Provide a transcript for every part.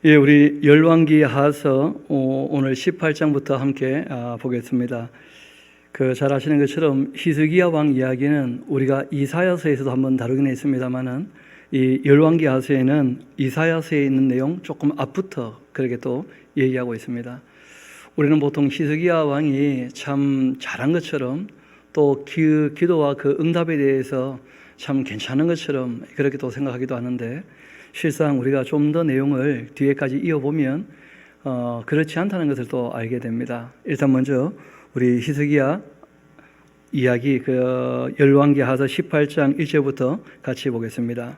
예, 우리 열왕기하서 오늘 18장부터 함께 보겠습니다. 잘 아시는 것처럼 히스기야 왕 이야기는 우리가 이사야서에서도 한번 다루긴 했습니다만은 이 열왕기하서에는 이사야서에 있는 내용 조금 앞부터 그렇게 또 얘기하고 있습니다. 우리는 보통 히스기야 왕이 참 잘한 것처럼 또 그 기도와 그 응답에 대해서 참 괜찮은 것처럼 그렇게 또 생각하기도 하는데, 실상 우리가 좀 더 내용을 뒤에까지 이어보면 그렇지 않다는 것을 또 알게 됩니다. 일단 먼저 우리 히스기야 이야기 열왕기하서 18장 1절부터 같이 보겠습니다.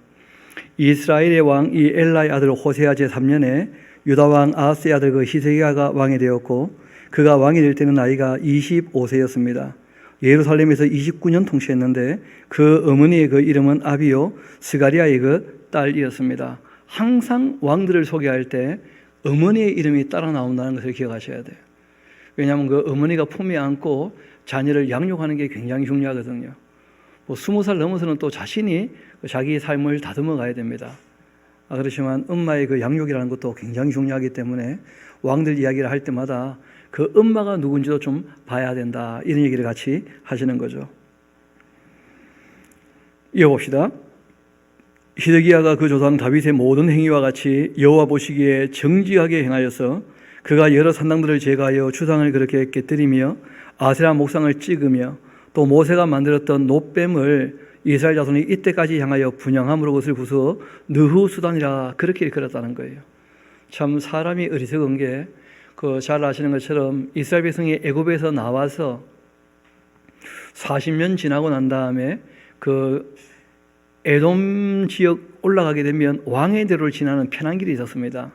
이스라엘의 왕 이 엘라의 아들 호세아 제3년에 유다 왕 아하스의 아들 히스기야가 왕이 되었고, 그가 왕이 될 때는 나이가 25세였습니다. 예루살렘에서 29년 통치했는데 그 어머니의 이름은 아비요 스가리아의 딸이었습니다. 항상 왕들을 소개할 때 어머니의 이름이 따라 나온다는 것을 기억하셔야 돼요. 왜냐하면 어머니가 품에 안고 자녀를 양육하는 게 굉장히 중요하거든요. 20살 넘어서는 또 자신이 자기의 삶을 다듬어 가야 됩니다. 그렇지만 엄마의 양육이라는 것도 굉장히 중요하기 때문에 왕들 이야기를 할 때마다 그 엄마가 누군지도 좀 봐야 된다, 이런 얘기를 같이 하시는 거죠. 이어봅시다. 히스기야가 그 조상 다윗의 모든 행위와 같이 여호와 보시기에 정직하게 행하여서 그가 여러 산당들을 제거하여 추상을 그렇게 깨뜨리며 아세라 목상을 찍으며 또 모세가 만들었던 놋뱀을 이스라엘 자손이 이때까지 향하여 분향함으로 그것을 부수어 느후수단이라 그렇게 일컬었다는 거예요. 참 사람이 어리석은 게 잘 아시는 것처럼 이스라엘 백성이 애굽에서 나와서 40년 지나고 난 다음에 에돔 지역 올라가게 되면 왕의 대로를 지나는 편한 길이 있었습니다.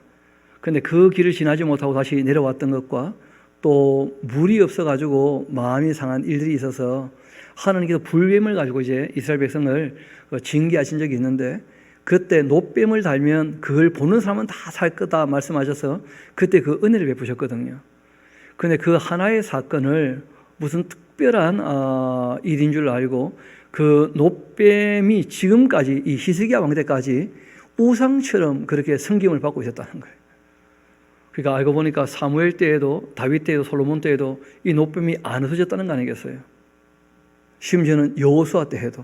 그런데 그 길을 지나지 못하고 다시 내려왔던 것과 또 물이 없어가지고 마음이 상한 일들이 있어서 하나님께서 불뱀을 가지고 이제 이스라엘 백성을 징계하신 적이 있는데, 그때 놋뱀을 달면 그걸 보는 사람은 다 살 거다 말씀하셔서 그때 은혜를 베푸셨거든요. 그런데 그 하나의 사건을 무슨 특별한 일인 줄 알고 놋뱀이 지금까지 이 히스기야 왕 때까지 우상처럼 그렇게 섬김을 받고 있었다는 거예요. 그러니까 알고 보니까 사무엘 때에도 다윗 때에도 솔로몬 때에도 이 놋뱀이 안 없어졌다는 거 아니겠어요? 심지어는 여호수아 때 해도.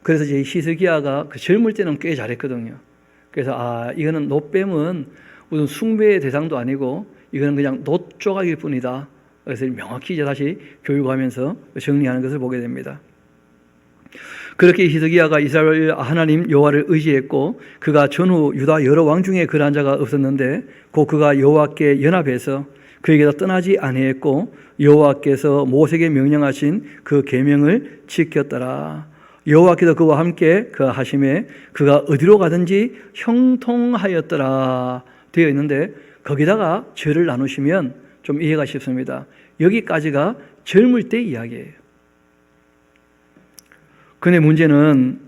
그래서 이제 히스기야가 젊을 때는 꽤 잘했거든요. 그래서 이거는 놋뱀은 무슨 숭배의 대상도 아니고 이거는 그냥 놋 조각일 뿐이다. 그래서 명확히 이제 다시 교육하면서 정리하는 것을 보게 됩니다. 그렇게 히스기야가 이스라엘 하나님 여호와를 의지했고, 그가 전후 유다 여러 왕 중에 그러한 자가 없었는데 그가 여호와께 연합해서 그에게서 떠나지 아니했고 여호와께서 모세에게 명령하신 그 계명을 지켰더라. 여호와께서 그와 함께 하심에 그가 어디로 가든지 형통하였더라 되어 있는데, 거기다가 절을 나누시면 좀 이해가 쉽습니다. 여기까지가 젊을 때 이야기예요. 근데 문제는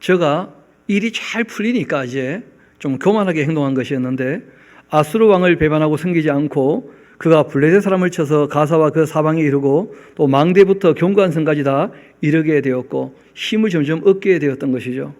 저가 일이 잘 풀리니까 이제 좀 교만하게 행동한 것이었는데, 아수르 왕을 배반하고 섬기지 않고 그가 블레셋 사람을 쳐서 가사와 그 사방에 이르고 또 망대부터 견고한 성까지 다 이르게 되었고 힘을 점점 얻게 되었던 것이죠.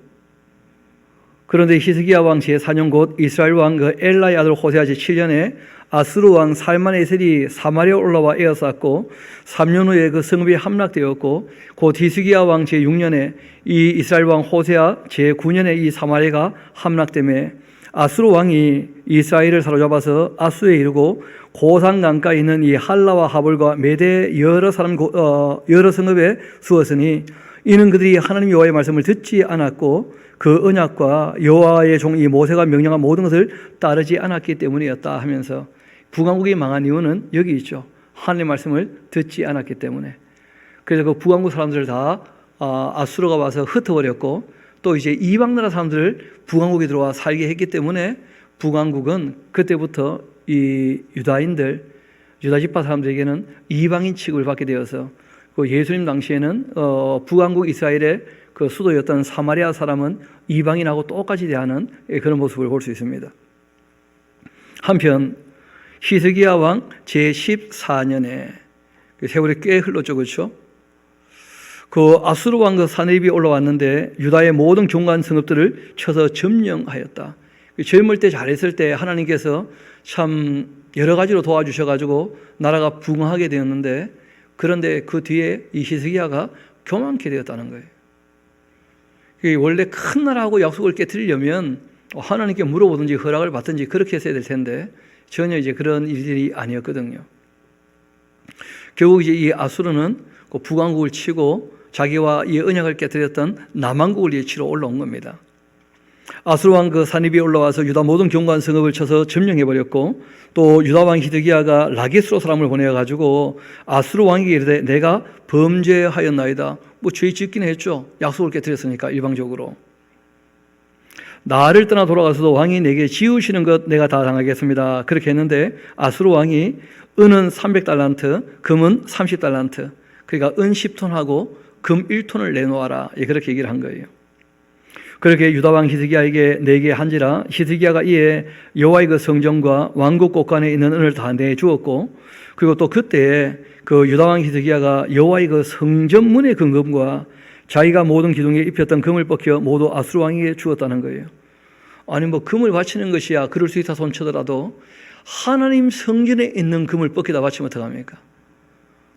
그런데 히스기야 왕 제4년 곧 이스라엘 왕 엘라의 아들 호세아 제7년에 아수르 왕 살만에셀이 사마리아 올라와 에워쌌고 3년 후에 그 성읍이 함락되었고, 곧 히스기야 왕 제6년에 이 이스라엘 왕 호세아 제9년에 이 사마리아가 함락되매 아수르 왕이 이스라엘을 사로잡아서 아수에 이르고 고산 강가에 있는 이 할라와 하볼과 메대 여러 성읍에 수었으니, 이는 그들이 하나님 여호와의 말씀을 듣지 않았고 그 언약과 여호와의 종 이 모세가 명령한 모든 것을 따르지 않았기 때문이었다 하면서, 북왕국이 망한 이유는 여기 있죠. 하나님의 말씀을 듣지 않았기 때문에. 그래서 북왕국 사람들을 다 아수르가 와서 흩어버렸고, 또 이제 이방 나라 사람들을 북왕국에 들어와 살게 했기 때문에 북왕국은 그때부터 이 유다인들, 유다 지파 사람들에게는 이방인 취급을 받게 되어서 예수님 당시에는 북왕국 이스라엘의 수도였던 사마리아 사람은 이방인하고 똑같이 대하는 그런 모습을 볼 수 있습니다. 한편 히스기야 왕 제14년에 세월이 꽤 흘렀죠, 그렇죠? 아수르 왕 사네립이 올라왔는데 유다의 모든 경관 성읍들을 쳐서 점령하였다. 젊을 때 잘했을 때 하나님께서 참 여러 가지로 도와주셔가지고 나라가 부흥하게 되었는데, 그런데 그 뒤에 이 히스기야가 교만케 되었다는 거예요. 원래 큰 나라하고 약속을 깨뜨리려면 하나님께 물어보든지 허락을 받든지 그렇게 했어야 될 텐데 전혀 이제 그런 일들이 아니었거든요. 결국 이제 이 아수르는 그 북왕국을 치고 자기와 이 언약을 깨뜨렸던 남왕국을 이제 치러 올라온 겁니다. 아수르 왕 그 산입이 올라와서 유다 모든 경관 성읍을 쳐서 점령해 버렸고, 또 유다 왕 히드기야가 라게스로 사람을 보내 가지고 아수르 왕에게 이르되 내가 범죄하였나이다. 뭐 죄 짓긴 했죠. 약속을 깨뜨렸으니까 일방적으로. 나를 떠나 돌아가서도 왕이 내게 지으시는 것 내가 다 당하겠습니다. 그렇게 했는데 아수르 왕이 은은 300달란트, 금은 30달란트, 그러니까 은 10톤하고 금 1톤을 내놓아라. 그렇게 얘기를 한 거예요. 그렇게 유다 왕 히스기야에게 내게 한지라 히스기야가 이에 여호와의 그 성전과 왕국 곳간에 있는 은을 다 내주었고, 그리고 또 그때 그 유다 왕 히스기야가 여호와의 그 성전문의 금과 자기가 모든 기둥에 입혔던 금을 벗겨 모두 아수르 왕에게 주었다는 거예요. 아니 뭐 금을 바치는 것이야 그럴 수 있다 손쳐더라도 하나님 성전에 있는 금을 벗기다 바치면 어떡합니까?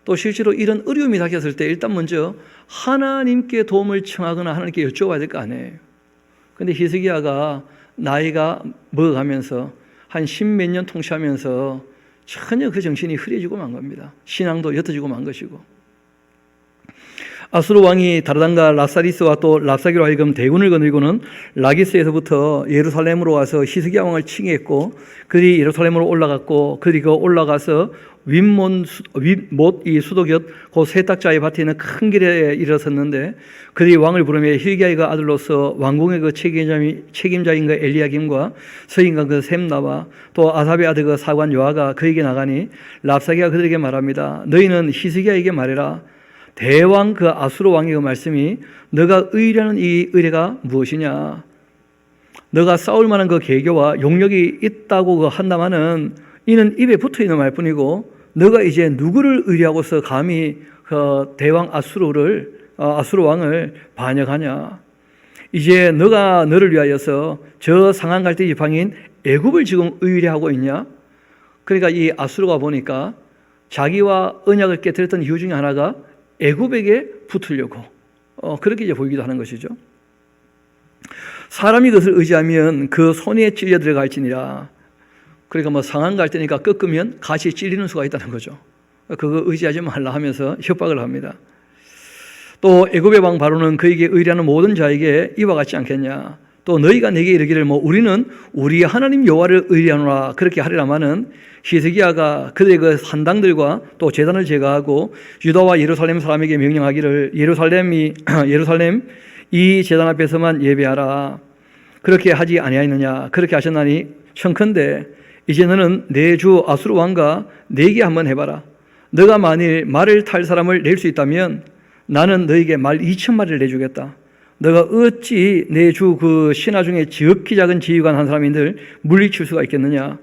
또 실제로 이런 어려움이 닥쳤을 때 일단 먼저 하나님께 도움을 청하거나 하나님께 여쭤봐야 될 거 아니에요. 근데 히스기야가 나이가 먹어가면서 한 십몇 년 통치하면서 전혀 그 정신이 흐려지고 만 겁니다. 신앙도 옅어지고 만 것이고. 아수르 왕이 다르단과 랍사리스와 또 랍사기로 하여금 대군을 거느리고는 라기스에서부터 예루살렘으로 와서 히스기야 왕을 칭했고, 그들이 예루살렘으로 올라갔고, 그리고 올라가서 윗못 이 수도곁 그 세탁자의 밭에 있는 큰 길에 일어섰는데, 그들이 왕을 부르며 히스기야의 그 아들로서 왕궁의 그 책임자인 그 엘리야김과 서인관 그 셈나와 또 아삽의 아들 그 사관 요아가 그에게 나가니 랍사기가 그들에게 말합니다. 너희는 히스기야에게 말해라. 대왕 그 아수르 왕의 그 말씀이 너가 의뢰하는 이 의뢰가 무엇이냐? 너가 싸울 만한 그 계교와 용력이 있다고 그 한다마는 이는 입에 붙어 있는 말뿐이고, 너가 이제 누구를 의뢰하고서 감히 그 대왕 아수르 왕을 반역하냐? 이제 너가 너를 위하여서 저 상한 갈대 지방인 애굽을 지금 의뢰하고 있냐? 그러니까 이 아수르가 보니까 자기와 언약을 깨뜨렸던 이유 중에 하나가 애굽에게 붙으려고 그렇게 이제 보이기도 하는 것이죠. 사람이 그것을 의지하면 그 손에 찔려 들어갈지니라. 그러니까 뭐 상한 갈대니까 꺾으면 같이 찔리는 수가 있다는 거죠. 그거 의지하지 말라 하면서 협박을 합니다. 또 애굽의 왕 바로는 그에게 의뢰하는 모든 자에게 이와 같지 않겠냐? 또 너희가 내게 이르기를 뭐 우리는 우리 하나님 여호와를 의뢰하노라 그렇게 하리라마는 히스기야가 그들의 그 산당들과 또 제단을 제거하고 유다와 예루살렘 사람에게 명령하기를 예루살렘 이 제단 앞에서만 예배하라. 그렇게 하지 아니하였느냐? 그렇게 하셨나니 청컨대 이제 너는 내 주 아수르 왕과 내게 한번 해봐라. 너가 만일 말을 탈 사람을 낼 수 있다면 나는 너에게 말 2,000마리를 내주겠다. 너가 어찌 내 주 그 신하 중에 지극히 작은 지휘관 한 사람인들 물리칠 수가 있겠느냐?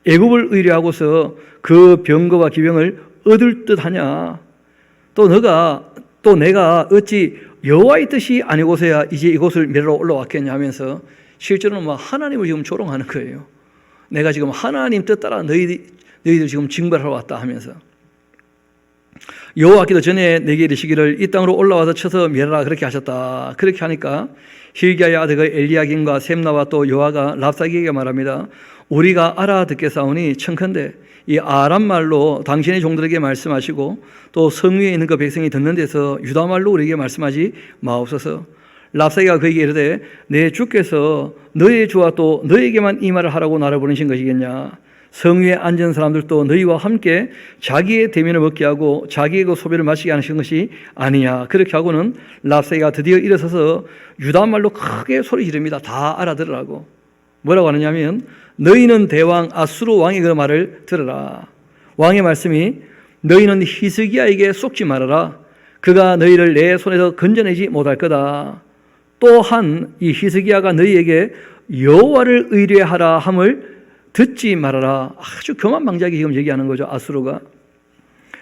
애굽을 의뢰하고서 그 병거와 기병을 얻을 듯하냐? 또 내가 어찌 여호와의 뜻이 아니고서야 이제 이곳을 멸하러 올라왔겠냐 하면서 실제로는 막 하나님을 지금 조롱하는 거예요. 내가 지금 하나님 뜻 따라 너희들 지금 징벌하러 왔다 하면서 여호와께서 전에 내게 이르시기를 이 땅으로 올라와서 쳐서 멸하라 그렇게 하셨다. 그렇게 하니까 히스기야의 아들 엘리야김과 셈나와 또 요아가 랍사기에게 말합니다. 우리가 알아듣겠사오니 청컨대 이 아람 말로 당신의 종들에게 말씀하시고 또 성 위에 있는 그 백성이 듣는 데서 유다 말로 우리에게 말씀하지 마옵소서. 랍사기가 그에게 이르되 내 주께서 너의 주와 또 너에게만 이 말을 하라고 나를 보내신 것이겠냐? 성 위에 앉은 사람들도 너희와 함께 자기의 대면을 먹게 하고 자기의 그 소변을 마시게 하신 것이 아니냐? 그렇게 하고는 랍사기가 드디어 일어서서 유다 말로 크게 소리 지릅니다. 다 알아들으라고. 뭐라고 하느냐면 너희는 대왕 아수르 왕의 그 말을 들으라. 왕의 말씀이 너희는 히스기야에게 속지 말아라. 그가 너희를 내 손에서 건져내지 못할 거다. 또한 이 히스기야가 너희에게 여호와를 의뢰하라 함을 듣지 말아라. 아주 교만방자하게 지금 얘기하는 거죠. 아수르가.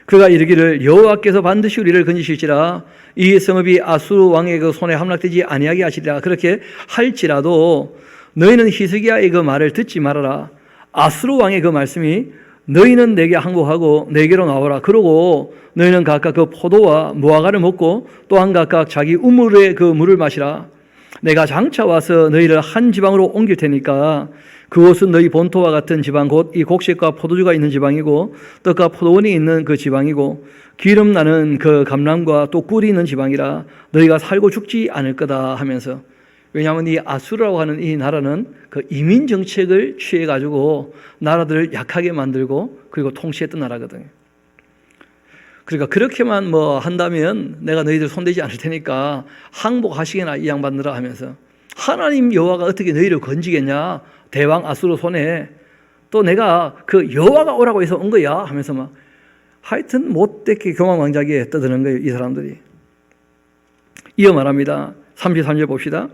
그가 이르기를 여호와께서 반드시 우리를 건지실지라 이 성읍이 아수르 왕의 그 손에 함락되지 아니하게 하시리라. 그렇게 할지라도 너희는 히스기야의 그 말을 듣지 말아라. 아수르 왕의 그 말씀이 너희는 내게 항복하고 내게로 나오라. 그러고 너희는 각각 그 포도와 무화과를 먹고 또한 각각 자기 우물의 그 물을 마시라. 내가 장차 와서 너희를 한 지방으로 옮길 테니까 그곳은 너희 본토와 같은 지방 곧 이 곡식과 포도주가 있는 지방이고 떡과 포도원이 있는 그 지방이고 기름 나는 그 감람과 또 꿀이 있는 지방이라 너희가 살고 죽지 않을 거다 하면서, 왜냐하면 이 아수르라고 하는 이 나라는 그 이민 정책을 취해 가지고 나라들을 약하게 만들고 그리고 통치했던 나라거든요. 그러니까 그렇게만 뭐 한다면 내가 너희들 손대지 않을 테니까 항복하시게나 이 양반들아 하면서, 하나님 여호와가 어떻게 너희를 건지겠냐, 대왕 아수르 손에. 또 내가 그 여호와가 오라고 해서 온 거야 하면서 막 하여튼 못되게 교만왕자기에 떠드는 거예요, 이 사람들이. 이어 말합니다. 33절 봅시다.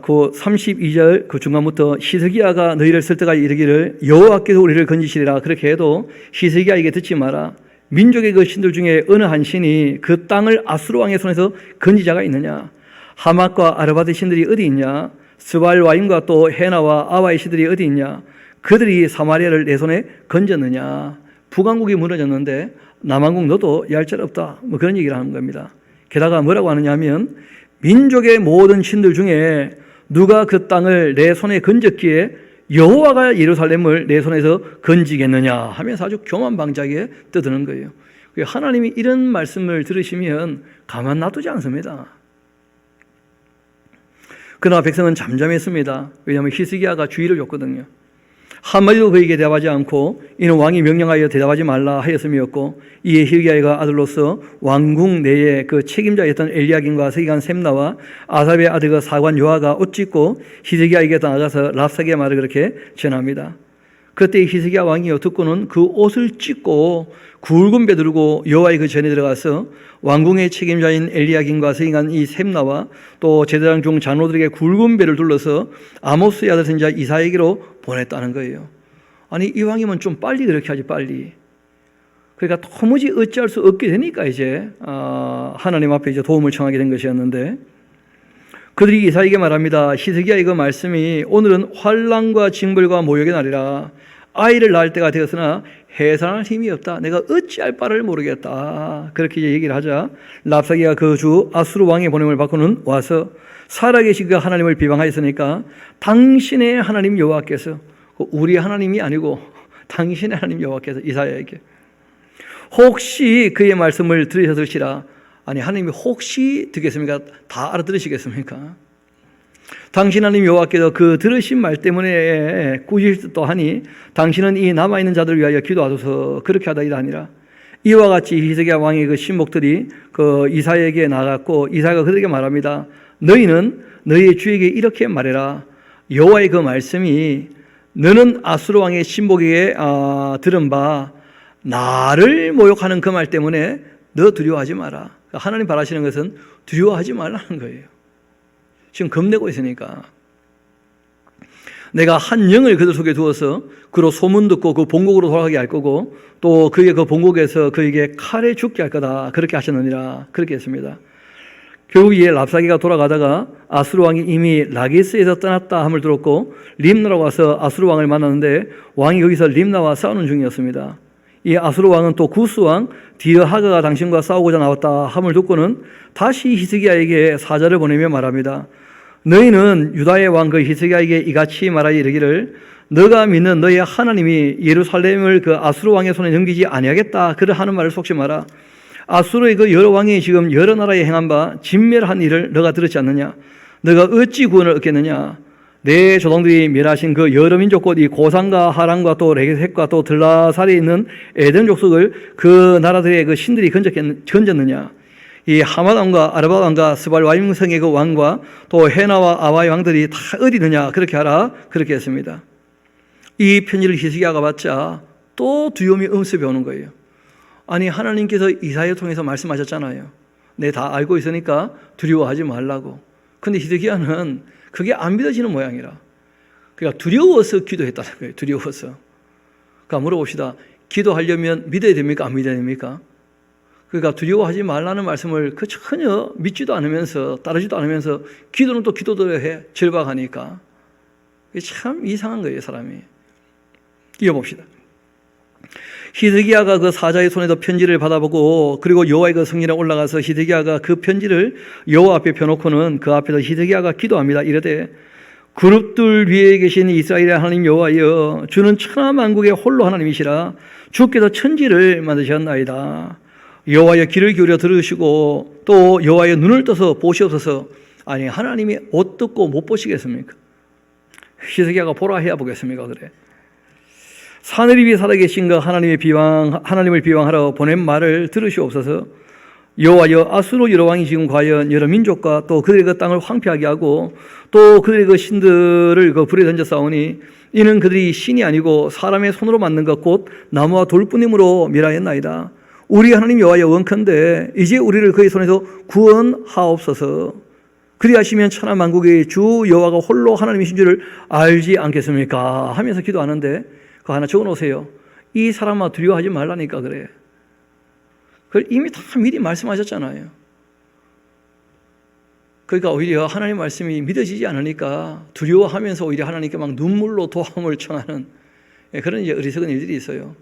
그 32절 그 중간부터 히스기야가 너희를 설득하여 이르기를 여호와께서 우리를 건지시리라. 그렇게 해도 히스기야에게 듣지 마라. 민족의 그 신들 중에 어느 한 신이 그 땅을 아수르 왕의 손에서 건지자가 있느냐? 하맛과 아르바드 신들이 어디 있냐? 스발와임과 또 헤나와 아와의 신들이 어디 있냐? 그들이 사마리아를 내 손에 건졌느냐? 북왕국이 무너졌는데 남왕국 너도 얄짤없다. 뭐 그런 얘기를 하는 겁니다. 게다가 뭐라고 하느냐 하면 민족의 모든 신들 중에 누가 그 땅을 내 손에 건졌기에 여호와가 예루살렘을 내 손에서 건지겠느냐 하면서 아주 교만방자하게 떠드는 거예요. 하나님이 이런 말씀을 들으시면 가만 놔두지 않습니다. 그러나 백성은 잠잠했습니다. 왜냐하면 히스기야가 주의를 줬거든요. 한마디도 그에게 대답하지 않고 이는 왕이 명령하여 대답하지 말라 하였음이었고, 이에 히스기야가 아들로서 왕궁 내에 그 책임자였던 엘리야김과 서기관 셈나와 아삽의 아들 그 사관 요아가 옷 찢고 히스기야에게 나가서 랍사기의 말을 그렇게 전합니다. 그때 히스기야 왕이요 듣고는 그 옷을 찢고 굵은 배 들고 여호와의 그 전에 들어가서 왕궁의 책임자인 엘리야김과 서기관 이 셈나와 또 제사장 중 장로들에게 굵은 배를 둘러서 아모스의 아들 선지자 이사야에게로 보냈다는 거예요. 아니 이 왕이면 좀 빨리 그렇게 하지, 빨리. 그러니까 도무지 어찌할 수 없게 되니까 이제 하나님 앞에 이제 도움을 청하게 된 것이었는데, 그들이 이사야에게 말합니다. 히스기야의 그 말씀이 오늘은 환난과 징벌과 모욕의 날이라. 아이를 낳을 때가 되었으나 해산할 힘이 없다. 내가 어찌할 바를 모르겠다. 그렇게 이제 얘기를 하자 랍사기가 그 주 아수르 왕의 보냄을 받고는 와서 살아계신 그 하나님을 비방하였으니까 당신의 하나님 여호와께서, 우리 하나님이 아니고 당신의 하나님 여호와께서 이사야에게 혹시 그의 말씀을 들으셨을지라. 아니 하나님이 혹시 듣겠습니까? 다 알아들으시겠습니까? 당신 하나님 여호와께서 그 들으신 말 때문에 꾸짖을 듯도 하니 당신은 이 남아있는 자들을 위하여 기도하소서. 그렇게 하다이다 아니라. 이와 같이 히스기야 왕의 그 신복들이 그 이사야에게 나갔고 이사야가 그들에게 말합니다. 너희는 너희의 주에게 이렇게 말해라. 여호와의 그 말씀이 너는 아수르 왕의 신복에게 들은 바 나를 모욕하는 그 말 때문에 너 두려워하지 마라. 하나님 바라시는 것은 두려워하지 말라는 거예요. 지금 겁내고 있으니까. 내가 한 영을 그들 속에 두어서 그로 소문 듣고 그 본국으로 돌아가게 할 거고 또 그의 그 본국에서 그에게 칼에 죽게 할 거다. 그렇게 하셨느니라. 그렇게 했습니다. 결국 이에 랍사기가 돌아가다가 아수르 왕이 이미 라기스에서 떠났다 함을 들었고 림나로 와서 아수르 왕을 만났는데 왕이 거기서 림나와 싸우는 중이었습니다. 이 아수르 왕은 또 구스 왕 디르하가가 당신과 싸우고자 나왔다 함을 듣고는 다시 히스기야에게 사자를 보내며 말합니다. 너희는 유다의 왕 그 히스기야에게 이같이 말하여 이르기를 너가 믿는 너희 하나님이 예루살렘을 그 아수르 왕의 손에 넘기지 아니하겠다. 그러 하는 말을 속지 마라. 아수르의 그 여러 왕이 지금 여러 나라에 행한 바 진멸한 일을 너가 들었지 않느냐? 너가 어찌 구원을 얻겠느냐? 내 조상들이 멸하신 그 여러 민족 곧 이 고산과 하란과 또 레게색과 또 들라살에 있는 에덴 족속을 그 나라들의 그 신들이 건졌느냐? 이 하맛 왕과 아르바 왕과 스발와임 성의 그 왕과 또 헤나와 아와의 왕들이 다 어디 있느냐? 그렇게 하라. 그렇게 했습니다. 이 편지를 히스기야가 받자 또 두려움이 엄습해 오는 거예요. 아니 하나님께서 이사야를 통해서 말씀하셨잖아요. 내 다 알고 있으니까 두려워하지 말라고. 근데 히스기야는 그게 안 믿어지는 모양이라. 그러니까 두려워서 기도했다는 거예요. 두려워서. 그러니까 물어봅시다. 기도하려면 믿어야 됩니까? 안 믿어야 됩니까? 그러니까 두려워하지 말라는 말씀을 전혀 믿지도 않으면서 따르지도 않으면서 기도는 또 기도대로 해. 절박하니까. 참 이상한 거예요, 사람이. 이어봅시다. 히드기야가 그 사자의 손에서 편지를 받아보고 그리고 여호와의 그 성전에 올라가서 히드기야가 그 편지를 여호와 앞에 펴놓고는 그 앞에서 히드기야가 기도합니다. 이르되 그룹들 위에 계신 이스라엘의 하나님 여호와여, 주는 천하만국의 홀로 하나님이시라. 주께서 천지를 만드셨나이다. 여호와여, 귀를 기울여 들으시고 또 여호와여, 눈을 떠서 보시옵소서. 아니, 하나님이 못 듣고 못 보시겠습니까? 히드기야가 보라 해야 보겠습니까? 그래. 사느리 위에 살아계신 그 하나님을 비방하러 보낸 말을 들으시옵소서. 여호와여, 아수르 여러 왕이 지금 과연 여러 민족과 또 그들의 그 땅을 황폐하게 하고 또 그들의 그 신들을 그 불에 던져 싸우니 이는 그들이 신이 아니고 사람의 손으로 만든 것 곧 나무와 돌뿐임으로 멸하였나이다. 우리 하나님 여호와여, 원컨대 이제 우리를 그의 손에서 구원하옵소서. 그리하시면 천하 만국의 주 여호와가 홀로 하나님이신 줄을 알지 않겠습니까? 하면서 기도하는데 그거 하나 적어놓으세요. 이 사람아 두려워하지 말라니까 그래. 그걸 이미 다 미리 말씀하셨잖아요. 그러니까 오히려 하나님 말씀이 믿어지지 않으니까 두려워하면서 오히려 하나님께 막 눈물로 도움을 청하는 그런 이제 어리석은 일들이 있어요.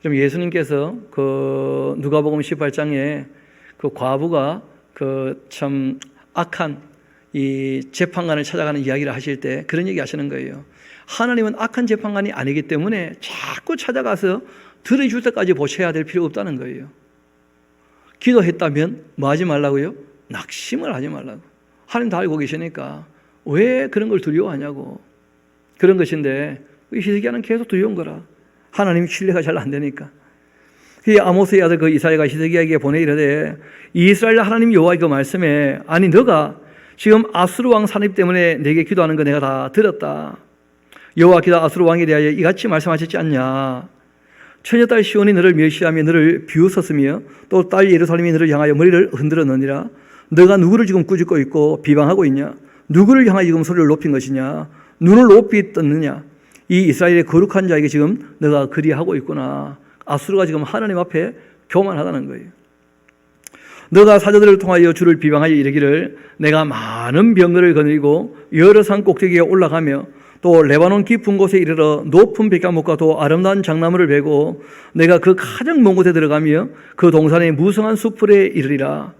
그럼 예수님께서 그 누가복음 18장에 그 과부가 그 참 악한 이 재판관을 찾아가는 이야기를 하실 때 그런 얘기 하시는 거예요. 하나님은 악한 재판관이 아니기 때문에 자꾸 찾아가서 들어줄 때까지 보셔야 될 필요 없다는 거예요. 기도했다면 뭐 하지 말라고요? 낙심을 하지 말라고. 하나님 다 알고 계시니까 왜 그런 걸 두려워하냐고. 그런 것인데 히드기야는 계속 두려운 거라. 하나님 신뢰가 잘 안 되니까. 그 아모스의 아들 그 이사야가 히드기야에게 보내 이르되 이스라엘 하나님 여호와의 그 말씀에 아니 너가 지금 아수르 왕 산입 때문에 내게 기도하는 거 내가 다 들었다. 여호와께서 아수르 왕에 대하여 이같이 말씀하셨지 않냐. 처녀딸 시온이 너를 멸시하며 너를 비웃었으며 또 딸 예루살렘이 너를 향하여 머리를 흔들었느니라. 너가 누구를 지금 꾸짖고 있고 비방하고 있냐? 누구를 향하여 지금 소리를 높인 것이냐? 눈을 높이 떴느냐? 이 이스라엘의 거룩한 자에게 지금 너가 그리하고 있구나. 아수르가 지금 하나님 앞에 교만하다는 거예요. 너가 사자들을 통하여 주를 비방하여 이르기를 내가 많은 병거를 거느리고 여러 산 꼭대기에 올라가며 또 레바논 깊은 곳에 이르러 높은 백향목과 또 아름다운 장나무를 베고 내가 그 가장 먼 곳에 들어가며 그 동산의 무성한 숲풀에 이르리라.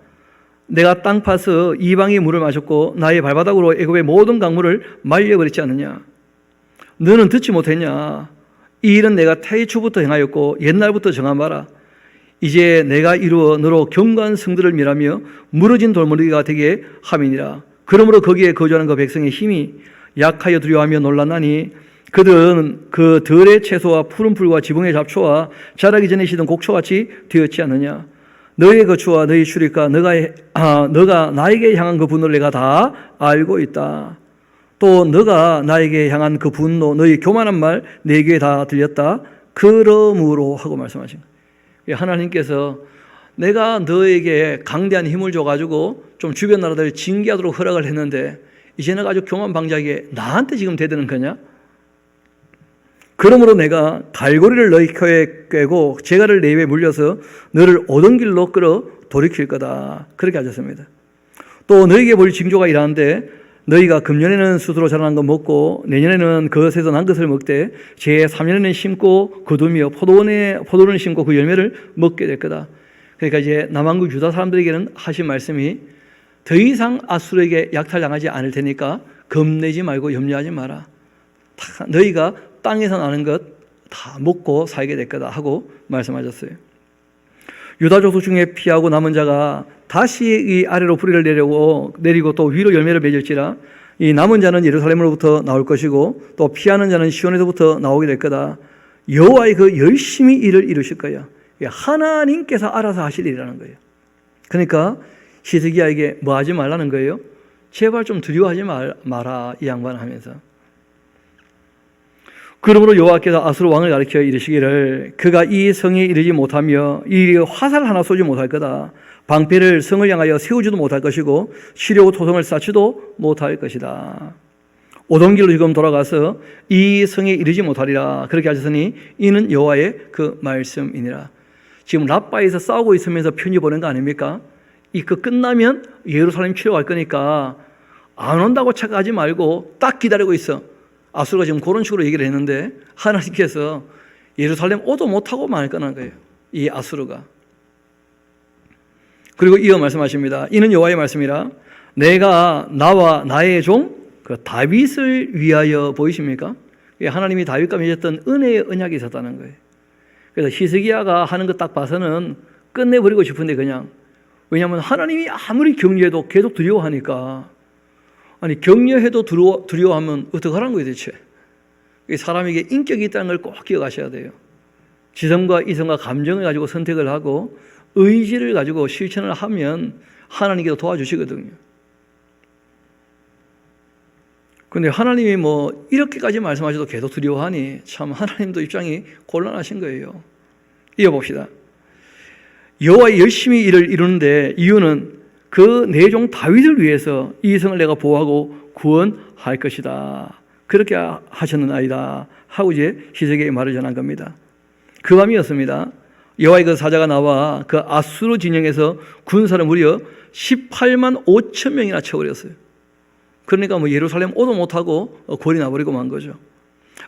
내가 땅 파서 이방의 물을 마셨고 나의 발바닥으로 애굽의 모든 강물을 말려버렸지 않느냐. 너는 듣지 못했냐. 이 일은 내가 태초부터 행하였고 옛날부터 정한 바라. 이제 내가 이루어 너로 견고한 성들을 멸하며 무너진 돌무더기가 되게 함이니라. 그러므로 거기에 거주하는 그 백성의 힘이 약하여 두려워하며 놀랐나니 그들은 그 들의 채소와 푸른 풀과 지붕의 잡초와 자라기 전에 시던 곡초같이 되었지 않느냐. 너의 거추와 너의 출입과 너가 나에게 향한 그 분노를 내가 다 알고 있다. 또 너가 나에게 향한 그 분노 너의 교만한 말 내게 다 들렸다. 그러므로 하고 말씀하신 거예요. 하나님께서 내가 너에게 강대한 힘을 줘가지고 좀 주변 나라들 징계하도록 허락을 했는데 이제 내가 아주 교만방자하게 나한테 지금 대드는 거냐? 그러므로 내가 갈고리를 너희 혀에 꿰고 재갈을 내 입에 물려서 너를 오던 길로 끌어 돌이킬 거다. 그렇게 하셨습니다. 또 너에게 볼 징조가 이러한데 너희가 금년에는 스스로 자라난 것 먹고 내년에는 그것에서 난 것을 먹되 제3년에는 심고 거두며 포도는 심고 그 열매를 먹게 될 거다. 그러니까 이제 남한국 유다 사람들에게는 하신 말씀이 더 이상 아수르에게 약탈당하지 않을 테니까 겁내지 말고 염려하지 마라. 다 너희가 땅에서 나는 것 다 먹고 살게 될 거다 하고 말씀하셨어요. 유다 족속 중에 피하고 남은 자가 다시 이 아래로 뿌리를 내리고 또 위로 열매를 맺을지라. 이 남은 자는 예루살렘으로부터 나올 것이고 또 피하는 자는 시온에서부터 나오게 될 거다. 여호와의 그 열심히 일을 이루실 거야. 하나님께서 알아서 하실 일이라는 거예요. 그러니까 히드기야에게 뭐 하지 말라는 거예요? 제발 좀 두려워하지 마라 이 양반 하면서. 그러므로 여호와께서 아수르 왕을 가리켜 이르시기를 그가 이 성에 이르지 못하며 이 화살 하나 쏘지 못할 거다. 방패를 성을 향하여 세우지도 못할 것이고 치려고 토성을 쌓지도 못할 것이다. 오던 길로 지금 돌아가서 이 성에 이르지 못하리라. 그렇게 하셨으니 이는 여호와의 그 말씀이니라. 지금 라빠에서 싸우고 있으면서 편지 보낸 거 아닙니까? 이거 끝나면 예루살렘 치러갈 거니까 안 온다고 착각하지 말고 딱 기다리고 있어. 아수르가 지금 그런 식으로 얘기를 했는데 하나님께서 예루살렘 오도 못하고 말 거는 거예요. 이 아수르가. 그리고 이어 말씀하십니다. 이는 여호와의 말씀이라 내가 나와 나의 종 그 다윗을 위하여 보이십니까? 하나님이 다윗과 맺었던 은혜의 언약이 있었다는 거예요. 그래서 히스기야가 하는 거 딱 봐서는 끝내버리고 싶은데 그냥, 왜냐하면 하나님이 아무리 격려해도 계속 두려워하니까, 아니 격려해도 두려워하면 어떡하라는 거예요 대체. 사람에게 인격이 있다는 걸 꼭 기억하셔야 돼요. 지성과 이성과 감정을 가지고 선택을 하고 의지를 가지고 실천을 하면 하나님께서 도와주시거든요. 근데 하나님이 뭐 이렇게까지 말씀하셔도 계속 두려워하니 참 하나님도 입장이 곤란하신 거예요. 이어봅시다. 여호와의 열심히 일을 이루는데 이유는 그 내 종 다윗을 위해서 이 성을 내가 보호하고 구원할 것이다. 그렇게 하셨느나이다 하고 이제 히스기야의 말을 전한 겁니다. 그 밤이었습니다. 여호와의 그 사자가 나와 그 아수르 진영에서 군사를 무려 18만 5천 명이나 쳐버렸어요. 그러니까 뭐 예루살렘 오도 못하고 골이 나버리고 만 거죠.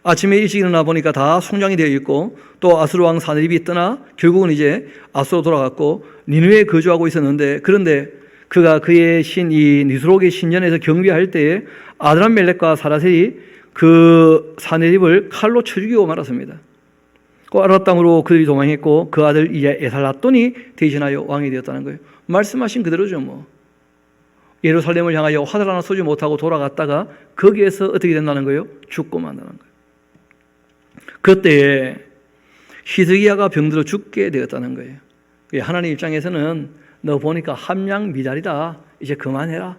아침에 일찍 일어나 보니까 다 송장이 되어 있고 또 아수르 왕 사네립이 떠나 결국은 이제 아수르로 돌아갔고 니느웨에 거주하고 있었는데, 그런데 그가 그의 신 이 니스록의 신전에서 경비할 때에 아드람멜렉과 사라셀이 그 사네립을 칼로 쳐 죽이고 말았습니다. 그 아랍 땅으로 그들이 도망했고 그 아들 이제 에살라돈이 대신하여 왕이 되었다는 거예요. 말씀하신 그대로죠 뭐. 예루살렘을 향하여 화살 하나 쏘지 못하고 돌아갔다가 거기에서 어떻게 된다는 거예요? 죽고 만다는 거예요. 그때에 히스기야가 병들어 죽게 되었다는 거예요. 하나님 입장에서는 너 보니까 함량 미달이다, 이제 그만해라,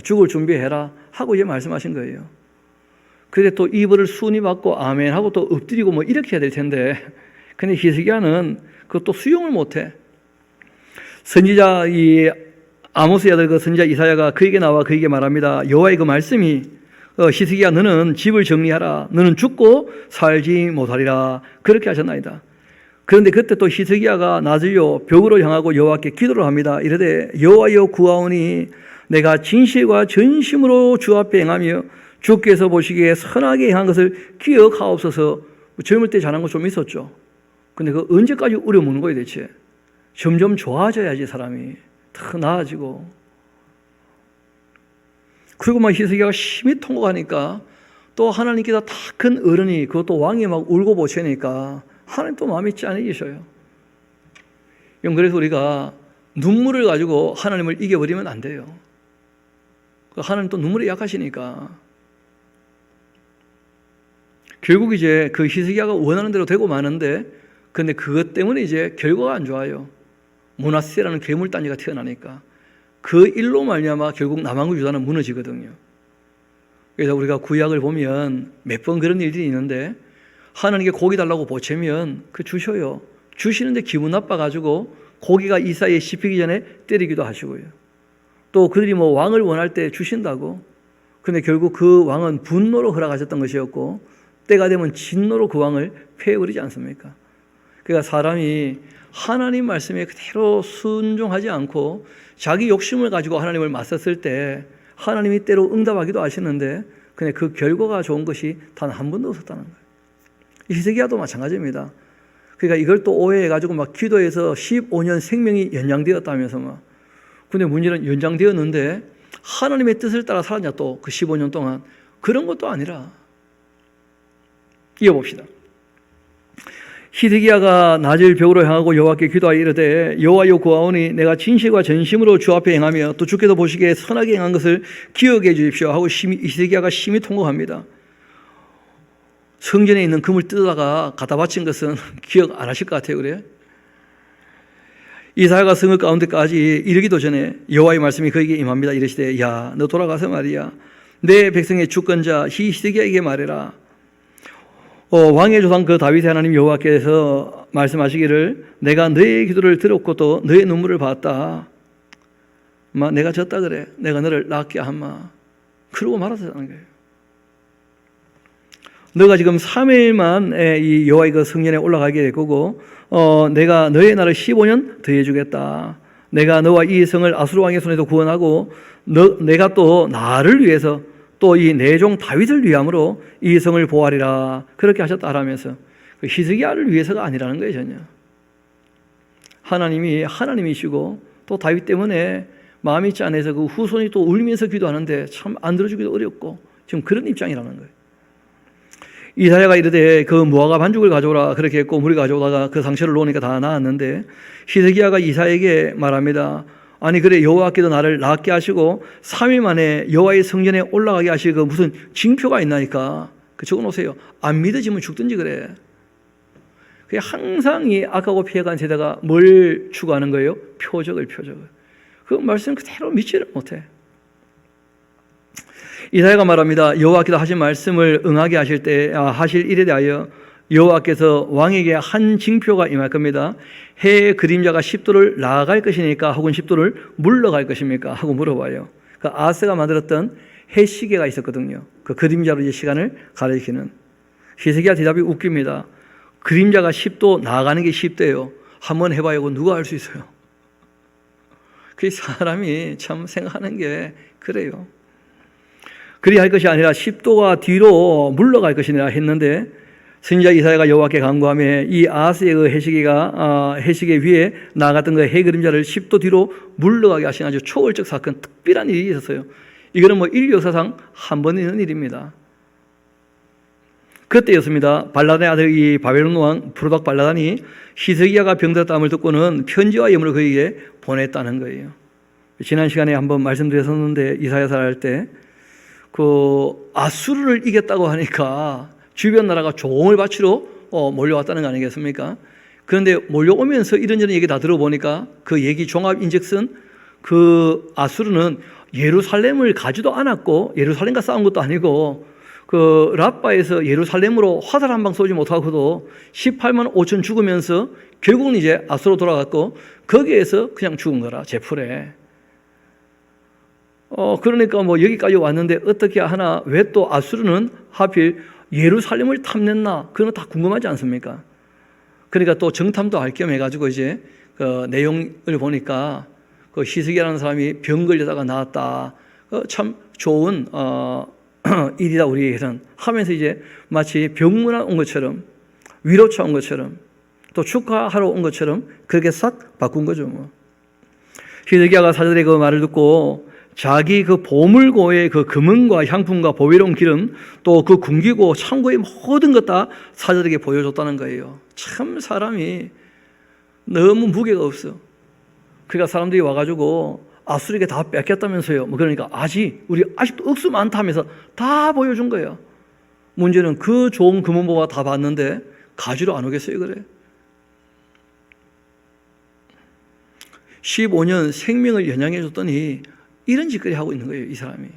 죽을 준비해라 하고 이제 말씀하신 거예요. 그런데 또 이불을 순히 받고 아멘 하고 또 엎드리고 뭐 이렇게 해야 될 텐데, 근데 히스기야는 그것도 수용을 못해. 선지자 이 아모스의 아들 그 선지자 이사야가 그에게 나와 그에게 말합니다. 여호와의 그 말씀이 히스기야 너는 집을 정리하라, 너는 죽고 살지 못하리라, 그렇게 하셨나이다. 그런데 그때 또 히스기야가 낮을요 벽으로 향하고 여호와께 기도를 합니다. 이르되 여호와여 구하오니 내가 진실과 전심으로 주 앞에 행하며 주께서 보시기에 선하게 행한 것을 기억하옵소서. 젊을 때 잘한 거 좀 있었죠. 근데 그 언제까지 우려먹는 거예요 대체. 점점 좋아져야지 사람이 더 나아지고. 그리고 막 히스기야가 심히 통곡하니까 또 하나님께서 다 큰 어른이 그것도 왕이 막 울고 보채니까 하나님 또 마음이 짠해지셔요. 그래서 우리가 눈물을 가지고 하나님을 이겨버리면 안 돼요. 하나님 또 눈물이 약하시니까. 결국 이제 그 히스기야가 원하는 대로 되고 마는데, 근데 그것 때문에 이제 결과가 안 좋아요. 므낫세라는 괴물단지가 태어나니까 그 일로 말미암아 결국 남왕국 유다는 무너지거든요. 그래서 우리가 구약을 보면 몇 번 그런 일들이 있는데 하나님께 고기 달라고 보채면 그 주셔요. 주시는데 기분 나빠가지고 고기가 이 사이에 씹히기 전에 때리기도 하시고요. 또 그들이 뭐 왕을 원할 때 주신다고. 근데 결국 그 왕은 분노로 허락하셨던 것이었고 때가 되면 진노로 그 왕을 패해버리지 않습니까? 그러니까 사람이 하나님 말씀에 그대로 순종하지 않고 자기 욕심을 가지고 하나님을 맞섰을 때 하나님이 때로 응답하기도 하시는데 근데 그 결과가 좋은 것이 단 한 번도 없었다는 거예요. 히스기야도 마찬가지입니다. 그러니까 이걸 또 오해해가지고 막 기도해서 15년 생명이 연장되었다면서 막. 근데 문제는 연장되었는데 하나님의 뜻을 따라 살았냐 또 그 15년 동안. 그런 것도 아니라. 이어봅시다. 히스기야가 낮을 벽으로 향하고 여호와께 기도하여 이르되 여호와여 구하오니 내가 진실과 전심으로 주 앞에 행하며 또 주께서 보시기에 선하게 행한 것을 기억해 주십시오 하고 히스기야가 심히 통곡합니다. 성전에 있는 금을 뜯어다가 갖다 바친 것은 기억 안 하실 것 같아요. 그래요? 이사야가 성읍 가운데까지 이르기도 전에 여호와의 말씀이 그에게 임합니다. 이르시되 야 너 돌아가서 말이야 내 백성의 주권자 히스기야에게 말해라. 왕의 조상 그 다윗의 하나님 여호와께서 말씀하시기를 내가 너의 기도를 들었고 또 너의 눈물을 봤다. 내가 졌다 그래. 내가 너를 낫게 한마. 그러고 말았다는 거예요. 너가 지금 3일만 이 여호와의 그 성전에 올라가게 될 거고 내가 너의 날을 15년 더해 주겠다. 내가 너와 이 성을 아수르 왕의 손에서 구원하고 내가 또 나를 위해서 또 이 내 종 다윗을 위함으로 이 성을 보호하리라. 그렇게 하셨다 하면서 히스기야를 위해서가 아니라는 거예요. 전혀. 하나님이 하나님이시고 또 다윗 때문에 마음이 짠해서 그 후손이 또 울면서 기도하는데 참 안 들어주기도 어렵고 지금 그런 입장이라는 거예요. 이사야가 이르되 그 무화과 반죽을 가져오라 그렇게 했고 물이 가져오다가 그 상처를 놓으니까 다 나았는데 히스기야가 이사야에게 말합니다. 아니 그래 여호와께도 나를 낫게 하시고 3일 만에 여호와의 성전에 올라가게 하시고 무슨 징표가 있나니까 그 적어놓으세요. 안 믿어지면 죽든지 그래. 그게 항상 이 악하고 피해간 세대가 뭘 추구하는 거예요? 표적을. 그 말씀 그대로 믿지를 못해. 이사야가 말합니다. 여호와께서 하신 말씀을 응하게 하실 때 하실 일에 대하여 여호와께서 왕에게 한 징표가 임할 겁니다. 해의 그림자가 10도를 나아갈 것이니까 혹은 10도를 물러갈 것입니까? 하고 물어봐요. 그 아스가 만들었던 해시계가 있었거든요. 그 그림자로 이제 시간을 가리키는. 히스기야 대답이 웃깁니다. 그림자가 10도 나아가는 게 10도예요. 한번 해봐요. 누가 알 수 있어요? 그 사람이 참 생각하는 게 그래요. 그리 할 것이 아니라 10도가 뒤로 물러갈 것이니라 했는데 선지자 이사야가 여호와께 간구하며 이 아스의 그 해시계 위에 나갔던 그 해 그림자를 10도 뒤로 물러가게 하신 아주 초월적 사건, 특별한 일이 있었어요. 이거는 뭐 인류 역사상 한 번 있는 일입니다. 그때였습니다. 발라단의 아들 이 바벨론 왕 부르닥 발라단이 히스기야가 병들었다함을 듣고는 편지와 예물을 그에게 보냈다는 거예요. 지난 시간에 한번 말씀드렸었는데 이사야서 할 때 그 아수르를 이겼다고 하니까 주변 나라가 조공을 바치러 몰려왔다는 거 아니겠습니까? 그런데 몰려오면서 이런저런 얘기 다 들어보니까 그 얘기 종합인즉슨 그 아수르는 예루살렘을 가지도 않았고 예루살렘과 싸운 것도 아니고 그 라빠에서 예루살렘으로 화살 한 방 쏘지 못하고도 18만 5천 죽으면서 결국은 이제 아수르로 돌아갔고 거기에서 그냥 죽은 거라 제풀에. 그러니까 뭐 여기까지 왔는데 어떻게 하나 왜 또 아수르는 하필 예루살렘을 탐냈나? 그건 다 궁금하지 않습니까? 그러니까 또 정탐도 할 겸 해가지고 이제 그 내용을 보니까 그 히스기야라는 사람이 병 걸려다가 나았다. 참 좋은 일이다 우리에게는 하면서 이제 마치 병문안 온 것처럼 위로차 온 것처럼 또 축하하러 온 것처럼 그렇게 싹 바꾼 거죠. 뭐. 히스기야가 사절의 그 말을 듣고 자기 그 보물고의 그 금은과 향품과 보배로운 기름 또 그 궁기고 창고의 모든 것 다 사절에게 보여줬다는 거예요. 참 사람이 너무 무게가 없어. 그러니까 사람들이 와가지고 아수르에게 다 뺏겼다면서요. 뭐 그러니까 우리 아직도 억수 많다 하면서 다 보여준 거예요. 문제는 그 좋은 금은보화 다 봤는데 가지로 안 오겠어요, 그래? 15년 생명을 연양해 줬더니 이런 짓거리 하고 있는 거예요, 이 사람이.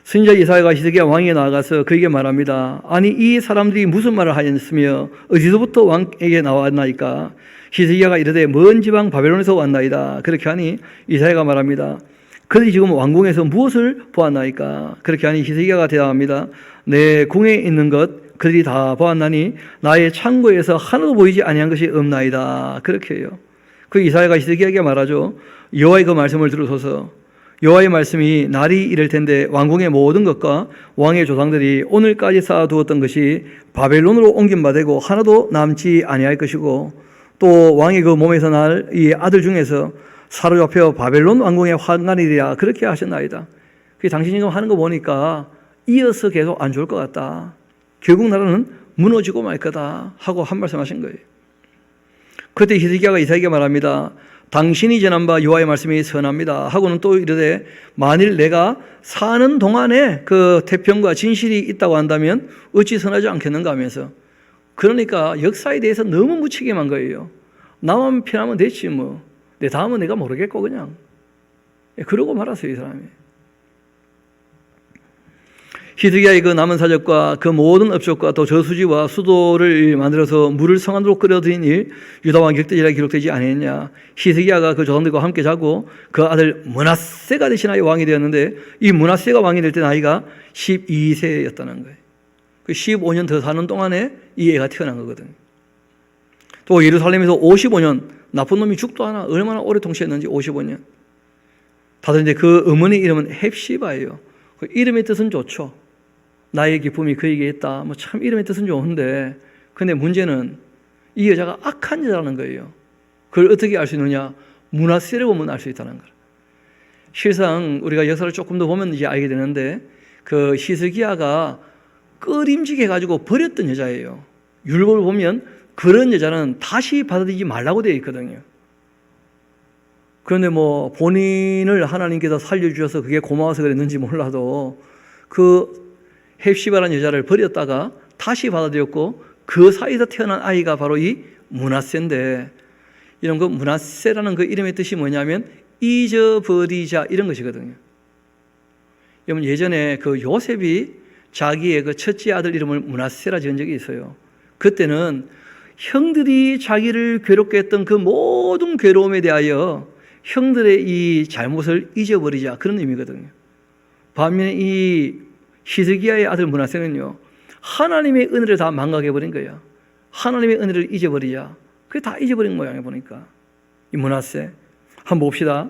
선지자 이사야가 히스기야 왕에게 나아가서 그에게 말합니다. 아니 이 사람들이 무슨 말을 하였으며 어디서부터 왕에게 나왔나이까? 히스기야가 이르되 먼 지방 바벨론에서 왔나이다. 그렇게 하니 이사야가 말합니다. 그들이 지금 왕궁에서 무엇을 보았나이까? 그렇게 하니 히스기야가 대답합니다. 내 궁에 있는 것 그들이 다 보았나니 나의 창고에서 하나도 보이지 아니한 것이 없나이다. 그렇게 해요. 그 이사야가 히스기야에게 말하죠. 여호와의 그 말씀을 들으소서. 여호와의 말씀이 날이 이를 텐데 왕궁의 모든 것과 왕의 조상들이 오늘까지 쌓아두었던 것이 바벨론으로 옮김받고 하나도 남지 아니할 것이고 또 왕의 그 몸에서 날 이 아들 중에서 사로잡혀 바벨론 왕궁에 환난이리라. 그렇게 하셨나이다. 그 당신이 지금 하는 거 보니까 이어서 계속 안 좋을 것 같다. 결국 나라는 무너지고 말 거다 하고 한 말씀 하신 거예요. 그때 히스기야가 이사야에게 말합니다. 당신이 전한 바 여호와의 말씀이 선합니다 하고는 또 이르되 만일 내가 사는 동안에 그 태평과 진실이 있다고 한다면 어찌 선하지 않겠는가 하면서 그러니까 역사에 대해서 너무 무책임한 거예요. 나만 편하면 됐지 뭐. 내 다음은 내가 모르겠고 그냥. 그러고 말았어요, 이 사람이. 히스기야의 그 남은 사적과 그 모든 업적과 또 저수지와 수도를 만들어서 물을 성안으로 끌어들인 일 유다왕 격대지라 기록되지 아니했냐. 히스기야가 그 조상들과 함께 자고 그 아들 므낫세가 대신하여 왕이 되었는데 이 므낫세가 왕이 될 때 나이가 12세였다는 거예요. 그 15년 더 사는 동안에 이 애가 태어난 거거든요. 또 예루살렘에서 55년, 나쁜 놈이 죽도 않아. 얼마나 오래 통치했는지 55년. 다들 이제 그 어머니 이름은 헵시바예요. 그 이름의 뜻은 좋죠. 나의 기쁨이 그에게 있다. 뭐 참 이름의 뜻은 좋은데, 근데 문제는 이 여자가 악한 여자라는 거예요. 그걸 어떻게 알 수 있느냐? 므낫세를 보면 알 수 있다는 거예요. 실상 우리가 역사를 조금 더 보면 이제 알게 되는데, 그 히스기야가 꺼림지게 해가지고 버렸던 여자예요. 율법을 보면 그런 여자는 다시 받아들이지 말라고 되어 있거든요. 그런데 뭐 본인을 하나님께서 살려주셔서 그게 고마워서 그랬는지 몰라도 그 헵시바라는 여자를 버렸다가 다시 받아들였고, 그 사이에서 태어난 아이가 바로 이 므낫세인데, 이런 그 므낫세라는 그 이름의 뜻이 뭐냐면 잊어버리자, 이런 것이거든요. 여러분, 예전에 그 요셉이 자기의 그 첫째 아들 이름을 므낫세라 지은 적이 있어요. 그때는 형들이 자기를 괴롭게 했던 그 모든 괴로움에 대하여 형들의 이 잘못을 잊어버리자, 그런 의미거든요. 반면에 이 히스기야의 아들 므낫세는요, 하나님의 은혜를 다 망각해버린 거야. 하나님의 은혜를 잊어버리자. 그게 다 잊어버린 모양이야, 보니까. 이 므낫세. 한번 봅시다.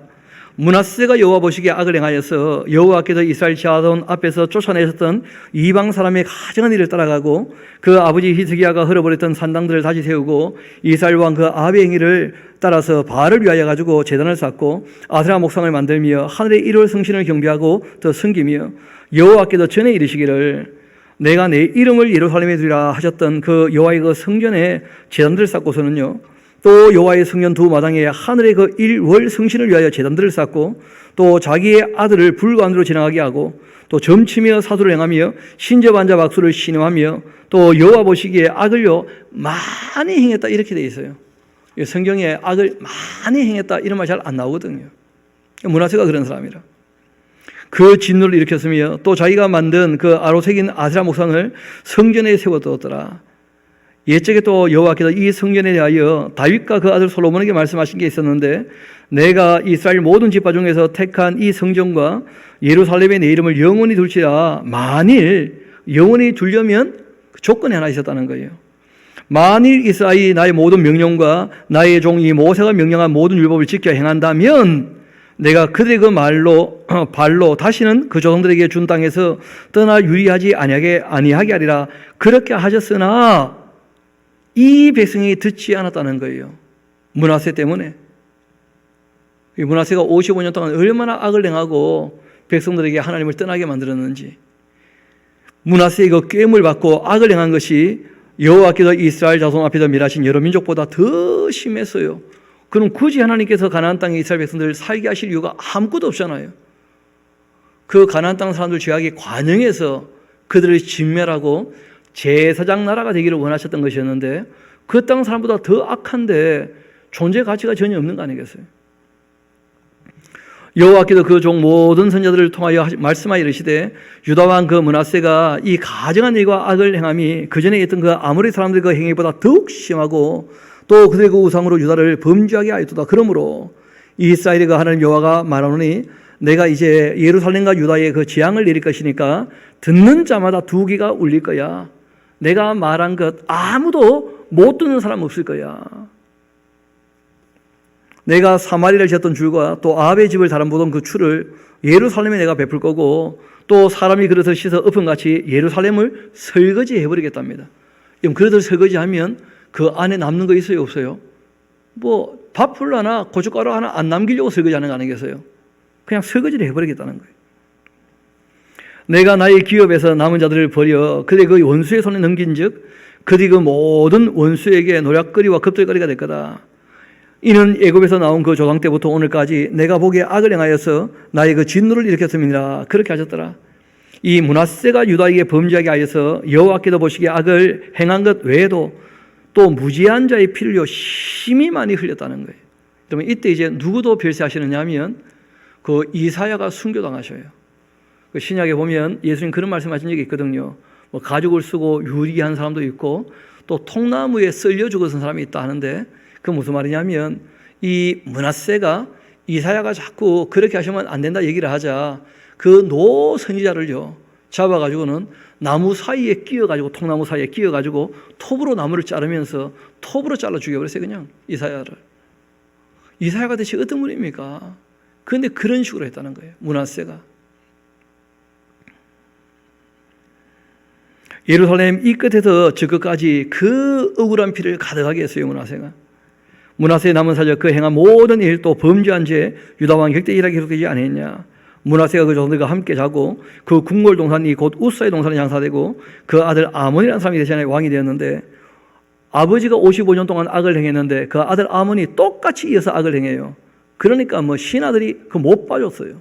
므낫세가 여호와 보시기에 악을 행하여서 여호와께서 이스라엘 자손 앞에서 쫓아내셨던 이방 사람의 가증한 일을 따라가고, 그 아버지 히스기야가 흘러버렸던 산당들을 다시 세우고, 이스라엘 왕 그 아비의 행위를 따라서 바알을 위하여 가지고 제단을 쌓고 아세라 목상을 만들며 하늘의 일월 성신을 경배하고 더 섬기며, 여호와께서 전에 이르시기를 내가 내 이름을 예루살렘에 두리라 하셨던 그 여호와의 그 성전에 제단들을 쌓고서는요, 또 여호와의 성전 두 마당에 하늘의 그 일월 성신을 위하여 제단들을 쌓고, 또 자기의 아들을 불 가운데로 지나가게 하고, 또 점치며 사두를 행하며 신접한자 박수를 신음하며, 또 여호와 보시기에 악을요 많이 행했다, 이렇게 돼 있어요. 성경에 악을 많이 행했다 이런 말 잘 안 나오거든요. 므낫세가 그런 사람이라. 그 진노를 일으켰으며, 또 자기가 만든 그 아로새긴 아세라 목상을 성전에 세워두었더라. 옛적에 또 여호와께서 이 성전에 대하여 다윗과 그 아들 솔로몬에게 말씀하신 게 있었는데, 내가 이스라엘 모든 지파 중에서 택한 이 성전과 예루살렘에 내 이름을 영원히 둘지라. 만일 영원히 두려면 조건이 하나 있었다는 거예요. 만일 이스라엘이 나의 모든 명령과 나의 종 이 모세가 명령한 모든 율법을 지켜 행한다면 내가 그들의 그 발로 다시는 그 조상들에게 준 땅에서 떠나 유리하지 아니하게 하리라. 그렇게 하셨으나 이 백성이 듣지 않았다는 거예요. 므낫세 때문에. 이 므낫세가 55년 동안 얼마나 악을 행하고 백성들에게 하나님을 떠나게 만들었는지. 므낫세의 그 꾀임을 받고 악을 행한 것이 여호와께서 이스라엘 자손 앞에서 멸하신 여러 민족보다 더 심했어요. 그럼 굳이 하나님께서 가나안 땅에 이스라엘 백성들을 살게 하실 이유가 아무것도 없잖아요. 그 가나안 땅 사람들 죄악에 관영해서 그들을 진멸하고 제사장 나라가 되기를 원하셨던 것이었는데, 그 땅 사람보다 더 악한데 존재 가치가 전혀 없는 거 아니겠어요? 여호와께서 그 종 모든 선자들을 통하여 말씀하여 이르시되, 유다 왕 그 므낫세가 이 가증한 일과 악을 행함이 그 전에 있던 그 아모리 사람들의 그 행위보다 더욱 심하고, 또 그들의 그 우상으로 유다를 범죄하게 하였도다. 그러므로 이스라엘의 그 하나님 여호와가 말하노니, 내가 이제 예루살렘과 유다에 그 재앙을 내릴 것이니까 듣는 자마다 두 귀가 울릴 거야. 내가 말한 것 아무도 못 듣는 사람 없을 거야. 내가 사마리아를 지었던 줄과 또 아합의 집을 다름보던 그 추를 예루살렘에 내가 베풀 거고, 또 사람이 그릇을 씻어 엎은같이 예루살렘을 설거지해버리겠답니다. 그럼 그릇을 설거지하면 그 안에 남는 거 있어요, 없어요? 뭐 밥풀 하나 고춧가루 하나 안 남기려고 설거지하는 거 아니겠어요? 그냥 설거지를 해버리겠다는 거예요. 내가 나의 기업에서 남은 자들을 버려 그들의 그 원수의 손에 넘긴 즉 그들이 그 모든 원수에게 노략거리와 겁들거리가 될 거다. 이는 애굽에서 나온 그 조상 때부터 오늘까지 내가 보기에 악을 행하여서 나의 그 진노를 일으켰음이니라. 그렇게 하셨더라. 이 므낫세가 유다에게 범죄하게 하여서 여호와께서 보시기에 악을 행한 것 외에도 또 무지한 자의 피를요 심히 많이 흘렸다는 거예요. 그러면 이때 이제 누구도 별세하시느냐 하면 그 이사야가 순교당하셔요. 그 신약에 보면 예수님 그런 말씀하신 적이 있거든요. 뭐 가죽을 쓰고 유리한 사람도 있고 또 통나무에 썰려 죽어선 사람이 있다 하는데, 그 무슨 말이냐면 이 므낫세가 이사야가 자꾸 그렇게 하시면 안 된다 얘기를 하자 그 노 선지자를요 잡아가지고는 나무 사이에 끼어가지고, 통나무 사이에 끼어가지고 톱으로 나무를 자르면서 톱으로 잘라 죽여버렸어요. 그냥 이사야를. 이사야가 대체 어떤 분입니까? 그런데 그런 식으로 했다는 거예요. 므낫세가. 예루살렘 이 끝에서 저 끝까지 그 억울한 피를 가득하게 했어요. 므낫세가. 므낫세의 남은 사적 그 행한 모든 일 또 범죄한 죄 유다왕 격대일하게 기록되지 않았냐. 므낫세가 그 조상들과 함께 자고 그 궁궐 동산이 곧 우사의 동산에 장사되고 그 아들 아몬이라는 사람이 대신에 왕이 되었는데, 아버지가 55년 동안 악을 행했는데 그 아들 아몬이 똑같이 이어서 악을 행해요. 그러니까 뭐 신하들이 그 못 봐줬어요.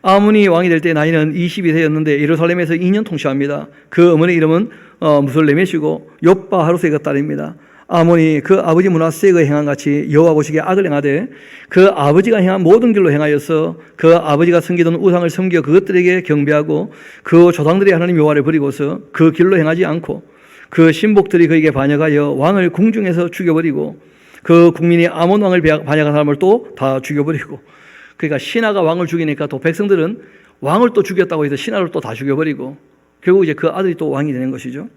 아몬이 왕이 될 때 나이는 22세였는데 예루살렘에서 2년 통치합니다. 그 어머니 이름은 무슬레메시고 욥바 하루스의 그 딸입니다. 아몬이 그 아버지 므낫세가 행한 같이 여호와 보시기에 악을 행하되 그 아버지가 행한 모든 길로 행하여서 그 아버지가 섬기던 우상을 섬겨 그것들에게 경배하고 그 조상들의 하나님 여호와를 버리고서 그 길로 행하지 않고 그 신복들이 그에게 반역하여 왕을 궁중에서 죽여버리고 그 국민이 아몬 왕을 반역한 사람을 또 다 죽여버리고, 그러니까 신하가 왕을 죽이니까 또 백성들은 왕을 또 죽였다고 해서 신하를 또 다 죽여버리고 결국 이제 그 아들이 또 왕이 되는 것이죠.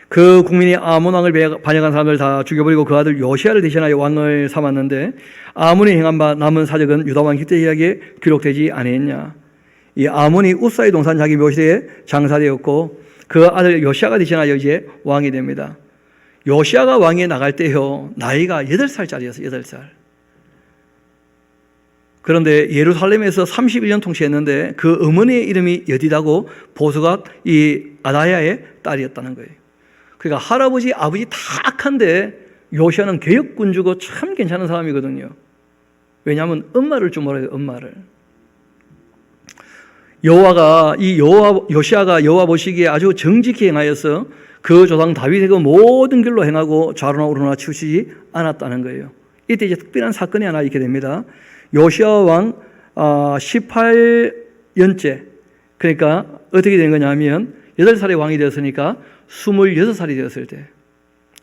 그 국민이 아몬 왕을 반역한 사람을 다 죽여버리고 그 아들 요시야를 대신하여 왕을 삼았는데 아몬이 행한 바 남은 사적은 유다 왕 깃대에게 기록되지 아니했냐. 이 아몬이 우사의 동산 자기 묘실에 장사되었고 그 아들 요시야가 대신하여 이제 왕이 됩니다. 요시야가 왕에 나갈 때요 나이가 8살짜리였어요. 8살. 그런데 예루살렘에서 31년 통치했는데 그 어머니의 이름이 여디다고 보스가 이 아다야의 딸이었다는 거예요. 그러니까 할아버지, 아버지 다 악한데 요시야는 개혁군주고 참 괜찮은 사람이거든요. 왜냐하면 엄마를 좀 몰라요. 엄마를. 요시야가 여호와 보시기에 아주 정직히 행하여서 그 조상 다윗의 그 모든 길로 행하고 좌로나 우로나 치우치지 않았다는 거예요. 이때 이제 특별한 사건이 하나 있게 됩니다. 요시야 왕 18년째, 그러니까 어떻게 된 거냐면 8살에 왕이 되었으니까 26살이 되었을 때,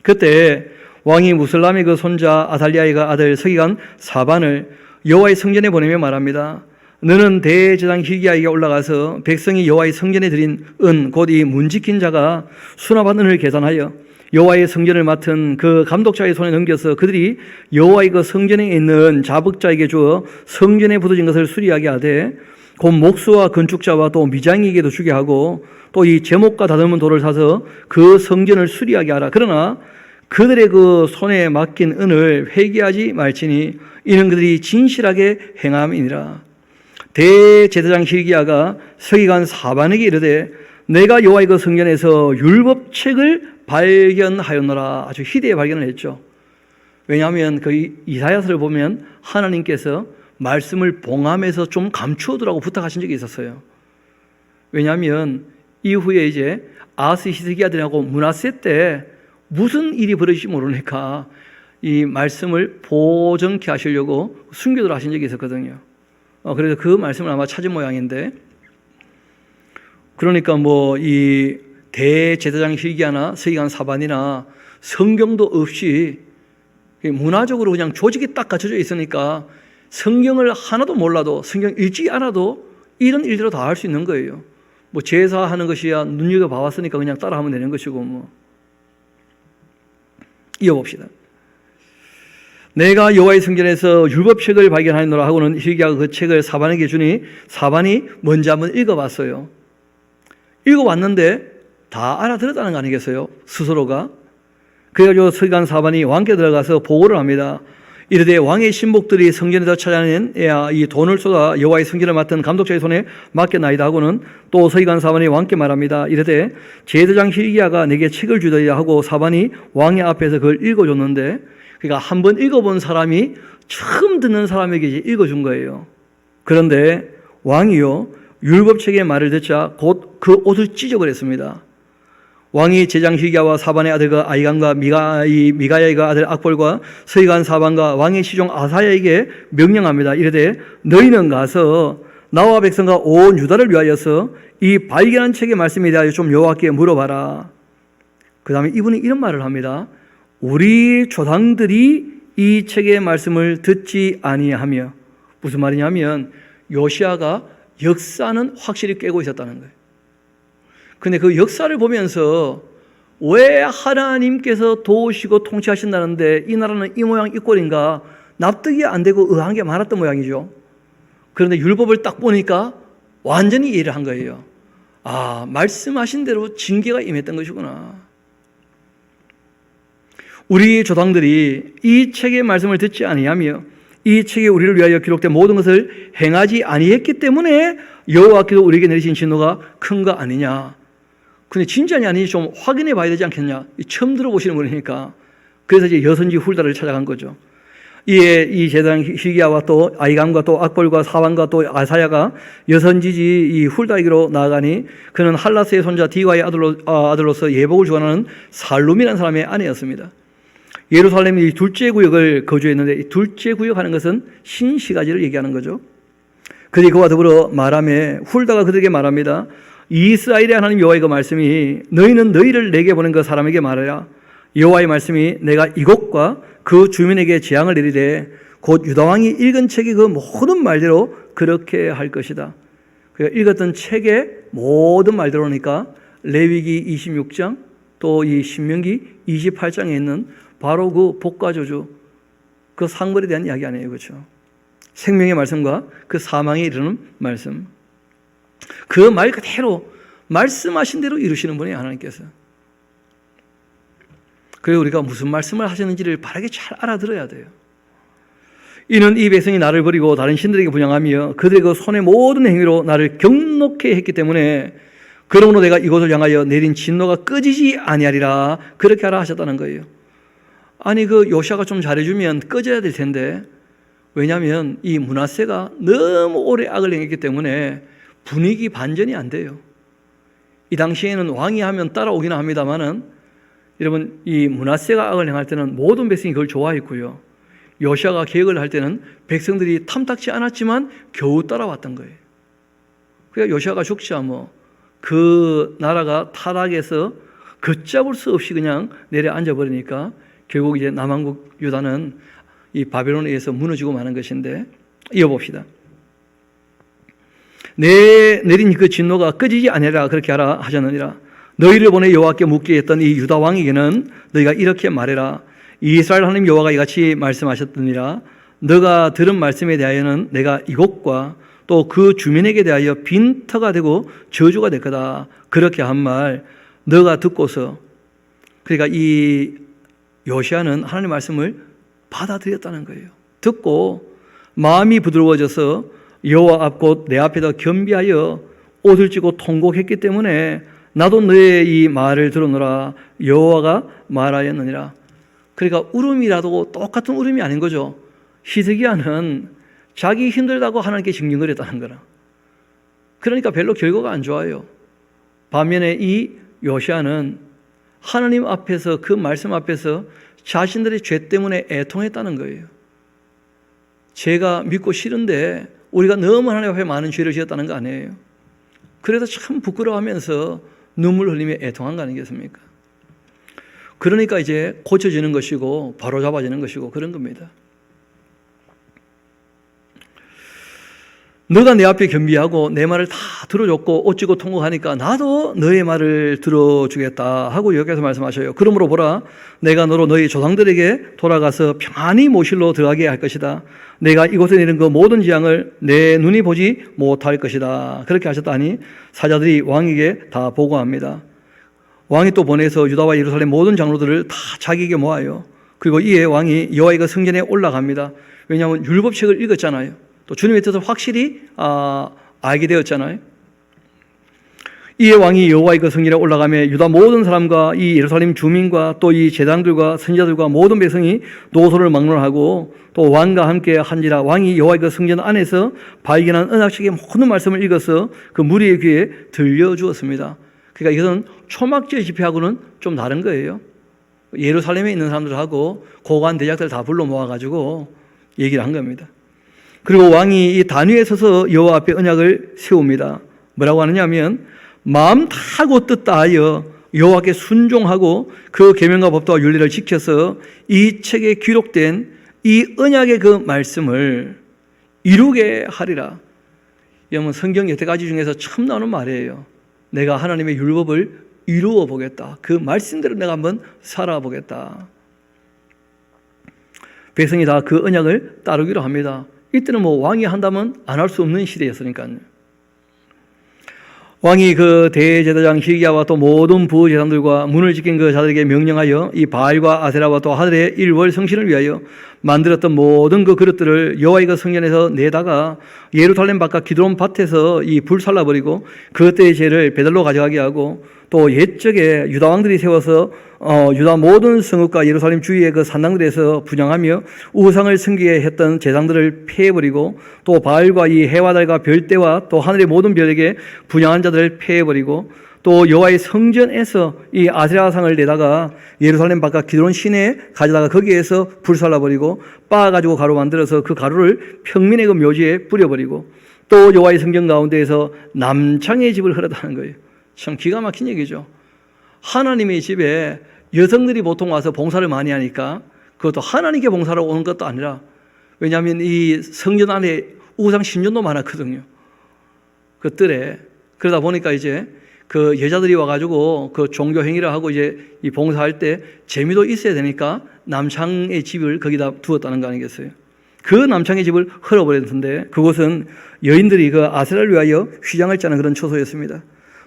그때 왕이 무슬람의 그 손자 아달리아의 아들 서기관 사반을 여호와의 성전에 보내며 말합니다. 너는 대제사장 hil기야에게 올라가서 백성이 여호와의 성전에 드린 은 곧 이 문지킨 자가 수납한 은을 계산하여 여호와의 성전을 맡은 그 감독자의 손에 넘겨서 그들이 여호와의 그 성전에 있는 자복자에게 주어 성전에 부어진 것을 수리하게 하되 곧 목수와 건축자와 또 미장이에게도 주게 하고 또 이 제목과 다듬은 돌을 사서 그 성전을 수리하게 하라. 그러나 그들의 그 손에 맡긴 은을 회개하지 말지니 이는 그들이 진실하게 행함이니라. 대제사장 hil기야가 서기관 사반에게 이르되 내가 여호와의 그 성전에서 율법책을 발견하였노라. 아주 희대의 발견을 했죠. 왜냐하면 그 이사야서를 보면 하나님께서 말씀을 봉함해서 좀 감추어두라고 부탁하신 적이 있었어요. 왜냐하면 이후에 이제 아스 히스기야들하고 므낫세 때 무슨 일이 벌어질지 모르니까 이 말씀을 보정케 하시려고 순교를 하신 적이 있었거든요. 그래서 그 말씀을 아마 찾은 모양인데, 그러니까 뭐 이 대제사장 hil기야나 서기관 사반이나 성경도 없이 문화적으로 그냥 조직이 딱 갖춰져 있으니까 성경을 하나도 몰라도, 성경 읽지 않아도 이런 일들을 다 할 수 있는 거예요. 뭐 제사하는 것이야 눈여겨봐왔으니까 그냥 따라하면 되는 것이고. 뭐 이어봅시다. 내가 여호와의 성전에서 율법책을 발견하노라 하고는 hil기야가 그 책을 사반에게 주니 사반이 먼저 한번 읽어봤어요. 읽어봤는데 다 알아들었다는 거 아니겠어요? 스스로가. 그래가지고 서기관 사반이 왕께 들어가서 보고를 합니다. 이르되 왕의 신복들이 성전에서 찾아낸 이 돈을 쏟아 여호와의 성전을 맡은 감독자의 손에 맡겨나이다 하고는 또 서기관 사반이 왕께 말합니다. 이르되 제사장 hil기야가 내게 책을 주더이다 하고 사반이 왕의 앞에서 그걸 읽어줬는데, 그러니까 한번 읽어본 사람이 처음 듣는 사람에게 이제 읽어준 거예요. 그런데 왕이요 율법책의 말을 듣자 곧 그 옷을 찢어버렸습니다. 왕이 제사장 hil기야와 사반의 아들 그 아히감과 미가야의 아들 악볼과 서기관 사반과 왕의 시종 아사야에게 명령합니다. 이르되 너희는 가서 나와 백성과 온 유다를 위하여서 이 발견한 책의 말씀에 대하여 좀 여호와께 물어봐라. 그 다음에 이분이 이런 말을 합니다. 우리 조상들이 이 책의 말씀을 듣지 아니하며, 무슨 말이냐면 요시야가 역사는 확실히 깨고 있었다는 거예요. 근데 그 역사를 보면서 왜 하나님께서 도우시고 통치하신다는데 이 나라는 이 모양 이 꼴인가 납득이 안 되고 의아한 게 많았던 모양이죠. 그런데 율법을 딱 보니까 완전히 이해를 한 거예요. 아, 말씀하신 대로 징계가 임했던 것이구나. 우리 조상들이 이 책의 말씀을 듣지 아니하며 이 책에 우리를 위하여 기록된 모든 것을 행하지 아니했기 때문에 여호와께서 우리에게 내리신 진노가 큰 거 아니냐. 근데 진짜냐 아니냐 좀 확인해 봐야 되지 않겠냐. 처음 들어보시는 분이니까. 그래서 이제 여선지 훌다를 찾아간 거죠. 이에 이 제사장 히기야와 또 아이감과 또 악볼과 사반과 또 아사야가 여선지지 이 훌다에게로 나아가니 그는 할라스의 손자 디가의 아들로서 예복을 주관하는 살룸이라는 사람의 아내였습니다. 예루살렘이 이 둘째 구역을 거주했는데 이 둘째 구역 하는 것은 신시가지를 얘기하는 거죠. 그들이 그와 더불어 말하며 훌다가 그들에게 말합니다. 이스라엘의 하나님 여호와의 그 말씀이 너희는 너희를 내게 보낸 그 사람에게 말하라. 여호와의 말씀이 내가 이곳과 그 주민에게 재앙을 내리되 곧 유다왕이 읽은 책의 그 모든 말대로 그렇게 할 것이다. 그가 읽었던 책의 모든 말대로니까 레위기 26장 또 이 신명기 28장에 있는 바로 그 복과저주 그 상벌에 대한 이야기 아니에요. 그렇죠? 생명의 말씀과 그 사망에 이르는 말씀. 그 말 그대로 말씀하신 대로 이루시는 분이 하나님께서. 그래서 우리가 무슨 말씀을 하시는지를 바르게 잘 알아들어야 돼요. 이는 이 백성이 나를 버리고 다른 신들에게 분향하며 그들의 그 손의 모든 행위로 나를 경록해 했기 때문에 그러므로 내가 이곳을 향하여 내린 진노가 꺼지지 아니하리라 그렇게 하라 하셨다는 거예요. 아니 그 요시아가 좀 잘해주면 꺼져야 될 텐데 왜냐하면 이 므낫세가 너무 오래 악을 행했기 때문에 분위기 반전이 안 돼요. 이 당시에는 왕이 하면 따라오기는 합니다만은 여러분 이 므낫세가 악을 행할 때는 모든 백성이 그걸 좋아했고요. 요시아가 계획을 할 때는 백성들이 탐탁지 않았지만 겨우 따라왔던 거예요. 그러니까 요시아가 죽자 뭐 그 나라가 타락해서 걷잡을 수 없이 그냥 내려앉아 버리니까 결국 이제 남한국 유다는 이 바벨론에 의해서 무너지고 마는 것인데 이어봅시다. 내린 그 진노가 꺼지지 아니라 그렇게 하라 하셨느니라. 너희를 보내 여호와께 묻게 했던 이 유다 왕에게는 너희가 이렇게 말해라. 이스라엘 하나님 여호와가 이같이 말씀하셨느니라. 너가 들은 말씀에 대하여는 내가 이곳과 또 그 주민에게 대하여 빈터가 되고 저주가 될 거다. 그렇게 한 말 너가 듣고서 그러니까 이 요시아는 하나님의 말씀을 받아들였다는 거예요. 듣고 마음이 부드러워져서 여호와 앞 곧 내 앞에다 겸비하여 옷을 찢고 통곡했기 때문에 나도 너의 이 말을 들었노라 여호와가 말하였느니라. 그러니까 울음이라도 똑같은 울음이 아닌 거죠. 히스기야는 자기 힘들다고 하나님께 징징거렸다는 거라. 그러니까 별로 결과가 안 좋아요. 반면에 이 요시아는 하나님 앞에서 그 말씀 앞에서 자신들의 죄 때문에 애통했다는 거예요. 죄가 믿고 싫은데 우리가 너무 하나님 앞에 많은 죄를 지었다는 거 아니에요. 그래서 참 부끄러워하면서 눈물 흘리며 애통한 거 아니겠습니까? 그러니까 이제 고쳐지는 것이고 바로잡아지는 것이고 그런 겁니다. 너가 내 앞에 겸비하고 내 말을 다 들어줬고 어찌고 통곡하니까 나도 너의 말을 들어주겠다 하고 여기서 말씀하셔요. 그러므로 보라 내가 너로 너희 조상들에게 돌아가서 평안히 모실로 들어가게 할 것이다. 내가 이곳에 내린 그 모든 재앙을 내 눈이 보지 못할 것이다. 그렇게 하셨다니 사자들이 왕에게 다 보고합니다. 왕이 또 보내서 유다와 예루살렘 모든 장로들을 다 자기에게 모아요. 그리고 이에 왕이 여호와의 그 성전에 올라갑니다. 왜냐하면 율법책을 읽었잖아요. 또 주님의 뜻을 확실히 알게 되었잖아요. 이에 왕이 여호와의 그 성전에 올라가며 유다 모든 사람과 이 예루살렘 주민과 또 이 제장들과 선지자들과 모든 백성이 노소를 막론하고 또 왕과 함께 한지라. 왕이 여호와의 그 성전 안에서 발견한 언약책의 모든 말씀을 읽어서 그 무리의 귀에 들려주었습니다. 그러니까 이것은 초막절 집회하고는 좀 다른 거예요. 예루살렘에 있는 사람들하고 고관 대작들 다 불러 모아가지고 얘기를 한 겁니다. 그리고 왕이 이 단 위에 서서 여호와 앞에 언약을 세웁니다. 뭐라고 하느냐면 마음 타고 뜻 다하여 여호와께 순종하고 그 계명과 법도와 윤리를 지켜서 이 책에 기록된 이 언약의 그 말씀을 이루게 하리라. 여러분 성경 여태까지 중에서 처음 나오는 말이에요. 내가 하나님의 율법을 이루어 보겠다. 그 말씀대로 내가 한번 살아보겠다. 백성이 다 그 언약을 따르기로 합니다. 이때는 뭐 왕이 한다면 안 할 수 없는 시대였으니까요. 왕이 그 대제사장 히기야와 또 모든 부제사장들과 문을 지킨 그 자들에게 명령하여 이 바알과 아세라와 또 하늘의 일월 성신을 위하여 만들었던 모든 그 그릇들을 여호와의 그 성전에서 내다가 예루살렘 바깥 기드론 밭에서 이 불살라버리고 그때의 죄를 베들로 가져가게 하고 또 옛적에 유다 왕들이 세워서 유다 모든 성읍과 예루살렘 주위의 그 산당들에서 분향하며 우상을 섬기게 했던 제상들을 폐해버리고 또 바알과 이 해와 달과 별대와 또 하늘의 모든 별에게 분향한 자들을 폐해버리고 또 여호와의 성전에서 이 아세라상을 내다가 예루살렘 바깥 기드론 시내에 가져다가 거기에서 불살라버리고 빻아가지고 가루 만들어서 그 가루를 평민의 그 묘지에 뿌려버리고 또 여호와의 성전 가운데에서 남창의 집을 허락하는 거예요. 참 기가 막힌 얘기죠. 하나님의 집에 여성들이 보통 와서 봉사를 많이 하니까 그것도 하나님께 봉사를 오는 것도 아니라, 왜냐하면 이 성전 안에 우상 신전도 많았거든요. 그 뜰에. 그러다 보니까 이제 그 여자들이 와가지고 그 종교 행위를 하고 이제 이 봉사할 때 재미도 있어야 되니까 남창의 집을 거기다 두었다는 거 아니겠어요? 그 남창의 집을 헐어버렸는데 그곳은 여인들이 그 아세라를 위하여 휘장을 짜는 그런 처소였습니다.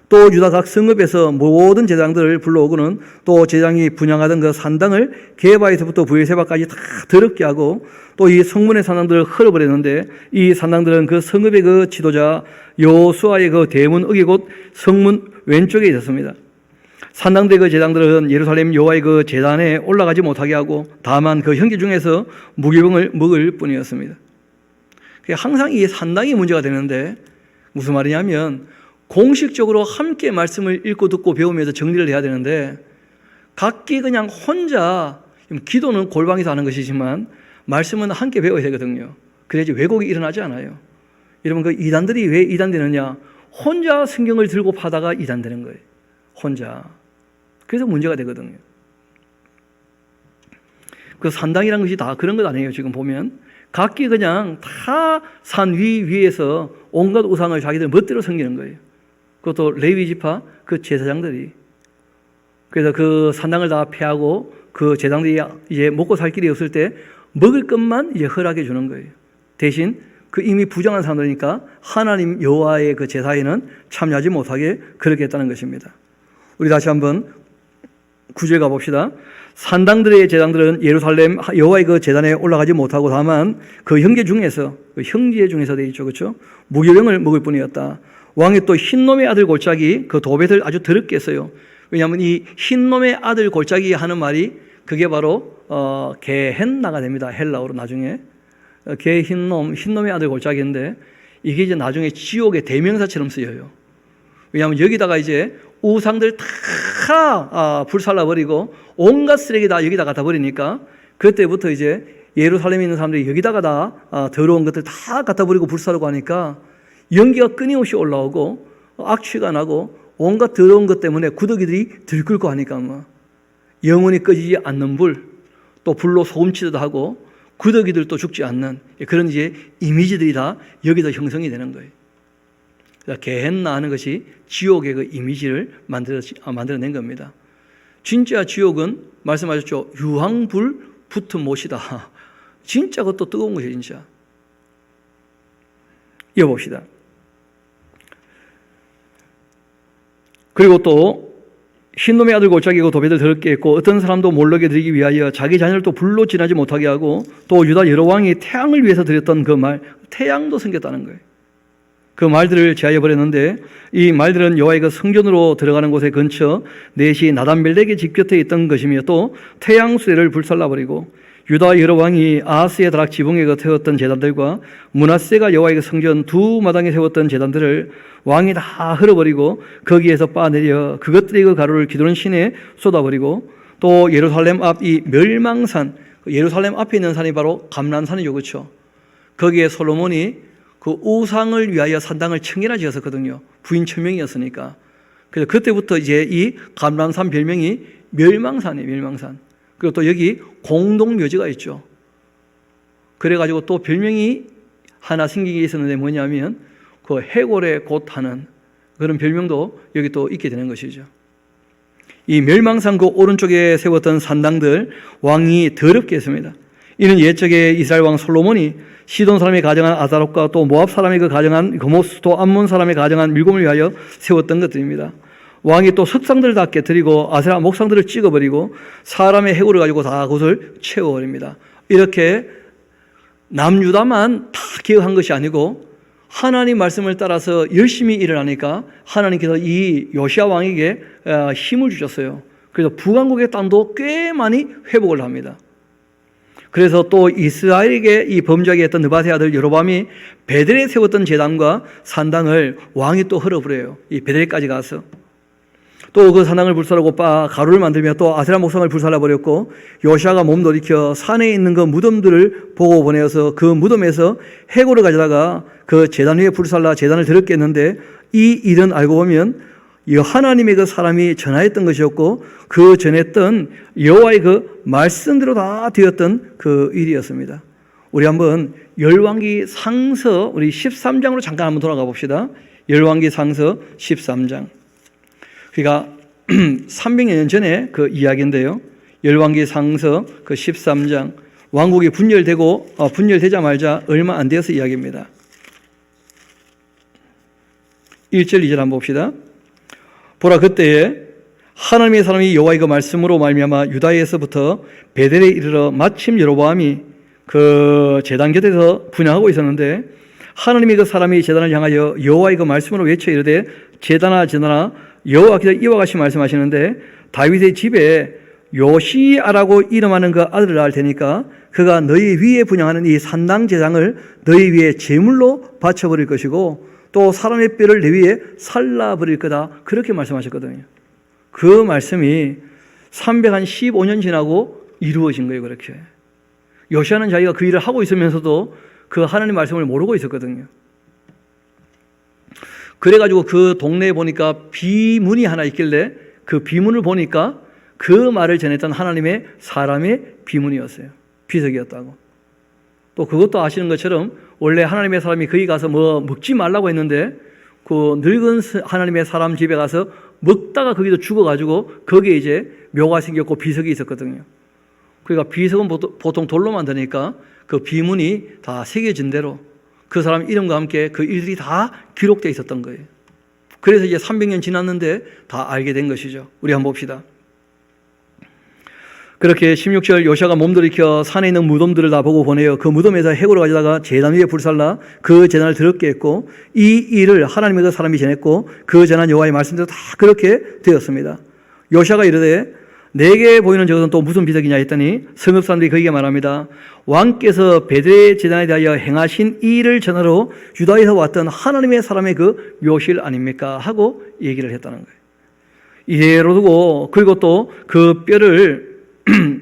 또 유다 각 성읍에서 모든 제장들을 불러오고는 또 제장이 분향하던 그 산당을 게바에서부터 브에세바까지 다 더럽게 하고 또 이 성문의 산당들을 헐어버렸는데 이 산당들은 그 성읍의 그 지도자 여호수아의 그 대문 어기 곧 성문 왼쪽에 있었습니다. 산당대 그 제장들은 예루살렘 여호와의 그 제단에 올라가지 못하게 하고 다만 그 형제 중에서 무교병을 먹을 뿐이었습니다. 항상 이 산당이 문제가 되는데 무슨 말이냐면 공식적으로 함께 말씀을 읽고 듣고 배우면서 정리를 해야 되는데 각기 그냥 혼자, 기도는 골방에서 하는 것이지만 말씀은 함께 배워야 되거든요. 그래야지 왜곡이 일어나지 않아요. 여러분, 그 이단들이 왜 이단되느냐? 혼자 성경을 들고 파다가 이단되는 거예요. 혼자. 그래서 문제가 되거든요. 그 산당이란 것이 다 그런 것 아니에요. 지금 보면 각기 그냥 다 산 위에서 온갖 우상을 자기들 멋대로 섬기는 거예요. 그것도 레위 지파 그 제사장들이. 그래서 그 산당을 다 폐하고 그 제사장들이 이제 먹고 살 길이 없을 때 먹을 것만 이제 허락해 주는 거예요. 대신 그 이미 부정한 사람들이니까 하나님 여호와의 그 제사에는 참여하지 못하게 그렇게 했다는 것입니다. 우리 다시 한번 9절 가봅시다. 산당들의 제사장들은 예루살렘 여호와의 그 제단에 올라가지 못하고 다만 그 형제 중에서, 그 형제 중에서 되어 있죠, 그렇죠? 무교병을 먹을 뿐이었다. 왕이 또 흰놈의 아들 골짜기 그 도벳을 아주 더럽게 했어요. 왜냐하면 이 흰놈의 아들 골짜기 하는 말이 그게 바로 게헨나가 됩니다. 헬라어로 나중에 흰놈의 아들 골짜기인데 이게 이제 나중에 지옥의 대명사처럼 쓰여요. 왜냐하면 여기다가 이제 우상들 다 불살라버리고 온갖 쓰레기 다 여기다 갖다 버리니까 그때부터 이제 예루살렘에 있는 사람들이 여기다가 다 더러운 것들 다 갖다 버리고 불사르고 하니까 연기가 끊임없이 올라오고 악취가 나고 온갖 더러운 것 때문에 구더기들이 들끓고 하니까 뭐 영원히 꺼지지 않는 불, 또 불로 소금치듯 하고 구더기들도 죽지 않는 그런 이제 이미지들이 다 여기서 형성이 되는 거예요. 게헨나 하는 것이 지옥의 그 이미지를 만들어낸 겁니다. 진짜 지옥은 말씀하셨죠. 유황불 붙은 못이다. 진짜 그것도 뜨거운 것이에요, 진짜. 이어봅시다. 그리고 또 흰놈의 아들 골짜기고 도벳을 더럽게 했고 어떤 사람도 몰르게 드리기 위하여 자기 자녀를 또 불로 지나지 못하게 하고 또 유다 여러 왕이 태양을 위해서 드렸던 그 말, 태양도 섬겼다는 거예요. 그 말들을 제하여 버렸는데 이 말들은 여호와의 그 성전으로 들어가는 곳에 근처 넷이 나단벨렉의 집 곁에 있던 것이며 또 태양 수레를 불살라버리고 유다 여러 왕이 아하스의 다락 지붕에 세웠던 제단들과 므낫세가 여호와의 그 성전 두 마당에 세웠던 제단들을 왕이 다 흘어버리고 거기에서 빠내려 그것들의 그 가루를 기드론 시내에 쏟아버리고 또 예루살렘 앞 이 멸망산, 예루살렘 앞에 있는 산이 바로 감람산이죠, 그렇죠? 거기에 솔로몬이 그 우상을 위하여 산당을 청이나 지었었거든요. 부인 1000명이었으니까. 그래서 그때부터 이제 이 감람산 별명이 멸망산이에요, 멸망산. 그리고 또 여기 공동묘지가 있죠. 그래가지고 또 별명이 하나 생긴 게 있었는데 뭐냐면 그 해골의 곧하는 그런 별명도 여기 또 있게 되는 것이죠. 이 멸망산 그 오른쪽에 세웠던 산당들 왕이 더럽게 했습니다. 이는 옛적에 이스라엘 왕 솔로몬이 시돈 사람이 가정한 아다롯과 또 모압 사람이 그 가정한 고모스 또 암몬 사람이 가정한 밀곰을 위하여 세웠던 것들입니다. 왕이 또 석상들을 다 깨뜨리고 아세라 목상들을 찍어버리고 사람의 해골을 가지고 다 그것을 채워버립니다. 이렇게 남유다만 다 기억한 것이 아니고 하나님 말씀을 따라서 열심히 일을 하니까 하나님께서 이 요시야 왕에게 힘을 주셨어요. 그래서 북왕국의 땅도 꽤 많이 회복을 합니다. 그래서 또 이스라엘에게 이 범죄하게 했던 느바세 아들 여로보암이 베델에 세웠던 제단과 산당을 왕이 또 헐어버려요. 이 베델까지 가서 또 그 산당을 불살라고 가루를 만들며 또 아세라 목상을 불살라버렸고 요시아가 몸 돌이켜 산에 있는 그 무덤들을 보고 보내어서 그 무덤에서 해골을 가져다가 그 제단 위에 불살라 제단을 더럽게 했는데 이 일은 알고 보면 하나님의 그 사람이 전하였던 것이었고 그 전했던 여호와의 그 말씀대로 다 되었던 그 일이었습니다. 우리 한번 열왕기 상서 우리 13장으로 잠깐 한번 돌아가 봅시다. 열왕기 상서 13장. 그러니까 300년 전에 그 이야기인데요. 열왕기 상서 그 13장 왕국이 분열되자마자 얼마 안 되어서 이야기입니다. 1절 2절 한번 봅시다. 보라 그때에 하나님의 사람이 여호와의 그 말씀으로 말미암아 유다에서부터 베델에 이르러 마침 여로보암이 그 제단 곁에서 분향하고 있었는데 하나님의 그 사람이 제단을 향하여 여호와의 그 말씀으로 외쳐 이르되 제단아 여호와께서 이와 같이 말씀하시는데 다윗의 집에 요시아라고 이름하는 그 아들을 낳을 테니까 그가 너희 위에 분향하는 이 산당 제장을 너희 위에 제물로 바쳐버릴 것이고 또 사람의 뼈를 내 위에 살라버릴 거다. 그렇게 말씀하셨거든요. 그 말씀이 315년 지나고 이루어진 거예요. 그렇게 요시아는 자기가 그 일을 하고 있으면서도 그 하나님 말씀을 모르고 있었거든요. 그래가지고 그 동네에 보니까 비문이 하나 있길래 그 비문을 보니까 그 말을 전했던 하나님의 사람의 비문이었어요. 비석이었다고. 또 그것도 아시는 것처럼 원래 하나님의 사람이 거기 가서 뭐 먹지 말라고 했는데 그 늙은 하나님의 사람 집에 가서 먹다가 거기도 죽어가지고 거기에 이제 묘가 생겼고 비석이 있었거든요. 그러니까 비석은 보통 돌로 만드니까 그 비문이 다 새겨진 대로 그 사람 이름과 함께 그 일들이 다 기록되어 있었던 거예요. 그래서 이제 300년 지났는데 다 알게 된 것이죠. 우리 한번 봅시다. 그렇게 16절 요시아가 몸돌이켜 산에 있는 무덤들을 다 보고 보내어 그 무덤에서 해골을 가져다가 제단 위에 불살라 그 제단을 더럽게 했고 이 일을 하나님의 그 사람이 전했고 그 전한 여호와의 말씀대로 다 그렇게 되었습니다. 요시아가 이르되 내게 보이는 저것은 또 무슨 비석이냐 했더니 성읍 사람들이 그에게 말합니다. 왕께서 베델의 제단에 대하여 행하신 이 일을 전하러 유다에서 왔던 하나님의 사람의 그 묘실 아닙니까? 하고 얘기를 했다는 거예요. 이대로 두고 그리고 또 그 뼈를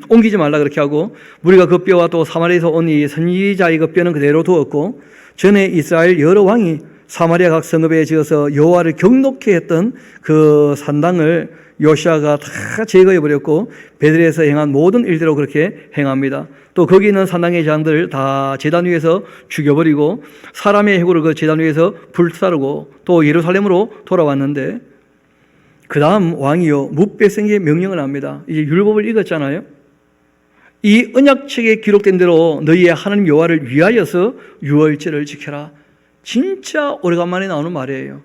옮기지 말라 그렇게 하고 우리가 그 뼈와 또 사마리아에서 온 이 선지자의 그 뼈는 그대로 두었고 전에 이스라엘 여러 왕이 사마리아 각 성읍에 지어서 여호와를 경노케 했던 그 산당을 요시아가 다 제거해버렸고 베델에서 행한 모든 일대로 그렇게 행합니다. 또 거기 있는 산당의 장들 다 제단 위에서 죽여버리고 사람의 해골을 그 제단 위에서 불사르고 또 예루살렘으로 돌아왔는데 그 다음 왕이요 뭇백성에게 명령을 합니다. 이제 율법을 읽었잖아요. 이 언약책에 기록된 대로 너희의 하나님 여호와를 위하여서 유월절을 지켜라. 진짜 오래간만에 나오는 말이에요.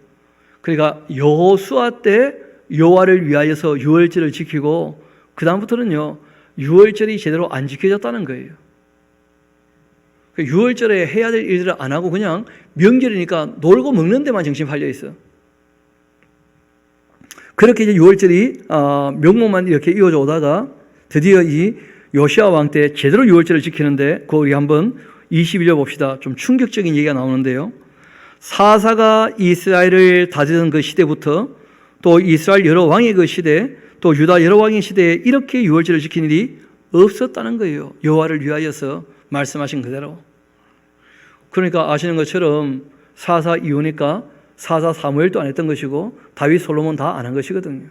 그러니까 여호수아 때 여호와를 위하여서 유월절을 지키고 그 다음부터는요 유월절이 제대로 안 지켜졌다는 거예요. 유월절에 해야 될 일들을 안 하고 그냥 명절이니까 놀고 먹는 데만 정신 팔려 있어. 그렇게 이제 유월절이 명목만 이렇게 이어져 오다가 드디어 이 요시아 왕 때 제대로 유월절을 지키는데 그거 우리 한번 21절 봅시다. 좀 충격적인 얘기가 나오는데요. 사사가 이스라엘을 다스리던 그 시대부터 또 이스라엘 여러 왕의 그 시대 또 유다 여러 왕의 시대에 이렇게 유월절을 지킨 일이 없었다는 거예요. 여호와를 위하여서 말씀하신 그대로. 그러니까 아시는 것처럼 사사 이후니까 사사 사무엘도 안 했던 것이고 다윗 솔로몬 다 안 한 것이거든요.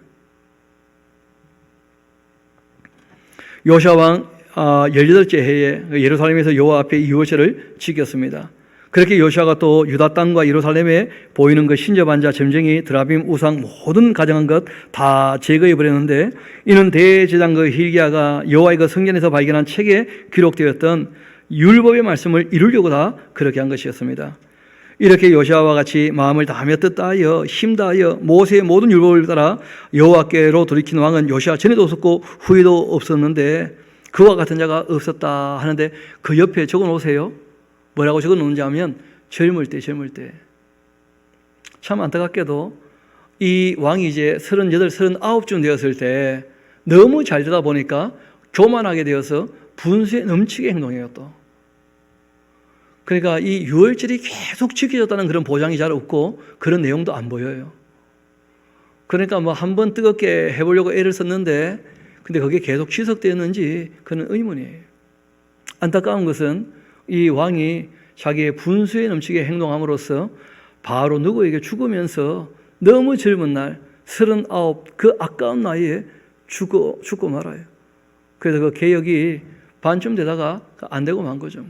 요시아 왕 18째 해에 예루살렘에서 여호와 앞에 유월절을 지켰습니다. 그렇게 요시아가 또 유다 땅과 예루살렘에 보이는 그 신접한 자, 점쟁이, 드라빔, 우상 모든 가정한 것 다 제거해 버렸는데, 이는 대제사장 그 hil기야가 여호와의 그 성전에서 발견한 책에 기록되었던 율법의 말씀을 이루려고 다 그렇게 한 것이었습니다. 이렇게 요시아와 같이 마음을 다하며 뜻다하여 힘 다하여 모세의 모든 율법을 따라 여호와께로 돌이킨 왕은 요시아 전에도 없었고 후에도 없었는데 그와 같은 자가 없었다 하는데, 그 옆에 적어 놓으세요. 뭐라고 적어 놓는지 하면 젊을 때. 참 안타깝게도 이 왕이 이제 38, 39쯤 되었을 때 너무 잘 되다 보니까 교만하게 되어서 분수에 넘치게 행동해요. 또 그러니까 이 유월절이 계속 지켜졌다는 그런 보장이 잘 없고 그런 내용도 안 보여요. 그러니까 뭐 한번 뜨겁게 해보려고 애를 썼는데 근데 그게 계속 지속되었는지 그는 의문이에요. 안타까운 것은 이 왕이 자기의 분수에 넘치게 행동함으로써 바로 누구에게 죽으면서 너무 젊은 날 39 그 아까운 나이에 죽고 말아요. 그래서 그 개혁이 반쯤 되다가 안 되고 만 거죠.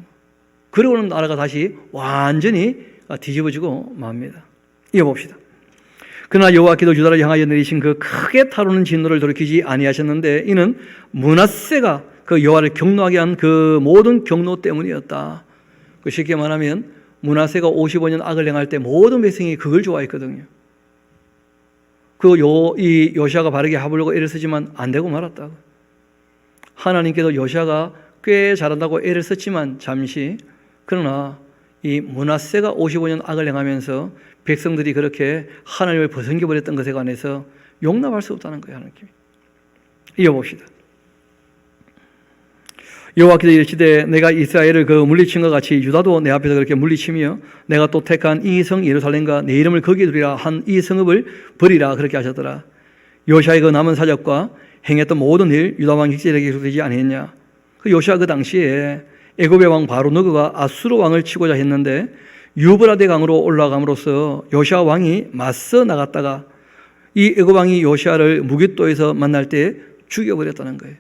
그러고는 나라가 다시 완전히 뒤집어지고 맙니다. 이어봅시다. 그러나 여호와께서 유다를 향하여 내리신 그 크게 타오르는 진노를 돌이키지 아니하셨는데 이는 므낫세가 그 여호와를 경노하게 한 그 모든 경노 때문이었다. 쉽게 말하면 므낫세가 55년 악을 행할 때 모든 백성이 그걸 좋아했거든요. 이 요시아가 바르게 하려고 애를 쓰지만 안 되고 말았다고. 하나님께서 요시아가 꽤 잘한다고 애를 썼지만 잠시, 그러나 이 므낫세가 55년 악을 행하면서 백성들이 그렇게 하나님을 벗어버렸던 것에 관해서 용납할 수 없다는 거예요. 하나님께. 이어봅시다. 여호와께서 이르시되 내가 이스라엘을 그 물리친 것 같이 유다도 내 앞에서 그렇게 물리치며 내가 또 택한 이 성 예루살렘과 내 이름을 거기에 두리라 한 이 성읍을 버리라 그렇게 하셨더라. 요시아의 그 남은 사적과 행했던 모든 일 유다 왕 히스기야에게 기록되지 아니했냐. 그 요시아 그 당시에 애굽의 왕 바로 느고가 아수르 왕을 치고자 했는데 유브라데 강으로 올라감으로써 요시아 왕이 맞서 나갔다가 이 애굽 왕이 요시아를 무깃도에서 만날 때 죽여버렸다는 거예요.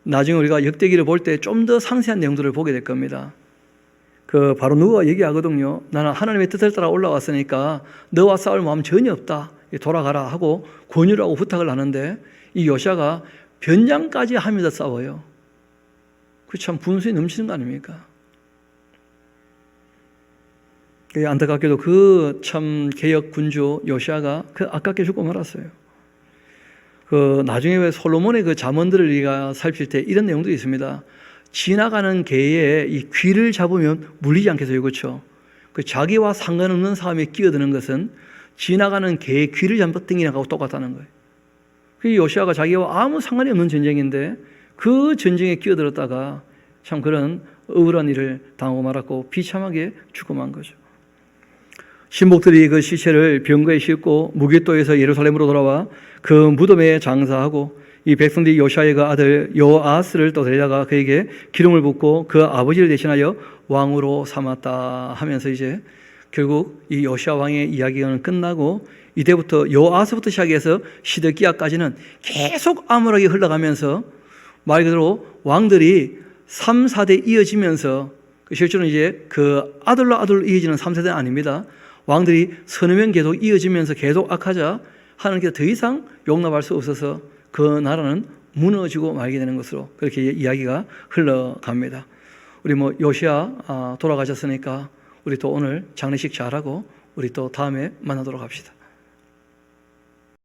나중에 우리가 역대기를 볼 때 좀 더 상세한 내용들을 보게 될 겁니다. 그 바로 느고가 얘기하거든요. 나는 하나님의 뜻을 따라 올라왔으니까 너와 싸울 마음 전혀 없다. 돌아가라 하고 권유를 하고 부탁을 하는데 이 요시아가 변장까지 하면서 싸워요. 그 참 분수에 넘치는 거 아닙니까? 안타깝게도 그 참 개혁 군주 요시아가 그 아깝게 죽고 말았어요. 그 나중에 왜 솔로몬의 그 잠언들을 우리가 살필 때 이런 내용도 있습니다. 지나가는 개의 이 귀를 잡으면 물리지 않게 해서요, 그렇죠? 그 자기와 상관없는 싸움에 끼어드는 것은 지나가는 개의 귀를 잡아당기는 것하고 똑같다는 거예요. 그 요시아가 자기와 아무 상관이 없는 전쟁인데 그 전쟁에 끼어들었다가 참 그런 억울한 일을 당하고 말았고 비참하게 죽고 만 거죠. 신복들이 그 시체를 병거에 싣고 무깃도에서 예루살렘으로 돌아와 그 무덤에 장사하고 이 백성들이 요시아의 그 아들 요아스를 또 데려다가 그에게 기름을 붓고 그 아버지를 대신하여 왕으로 삼았다 하면서 이제 결국 이 요시아 왕의 이야기는 끝나고 이때부터 요아스부터 시작해서 시드기야까지는 계속 암울하게 흘러가면서 말 그대로 왕들이 3, 4대 이어지면서 실제로는 이제 그 아들로 이어지는 3세대는 아닙니다. 왕들이 서너 명 계속 이어지면서 계속 악하자 하나님께서 더 이상 용납할 수 없어서 그 나라는 무너지고 말게 되는 것으로 그렇게 이야기가 흘러갑니다. 우리 요시아 돌아가셨으니까 우리 또 오늘 장례식 잘하고 우리 또 다음에 만나도록 합시다.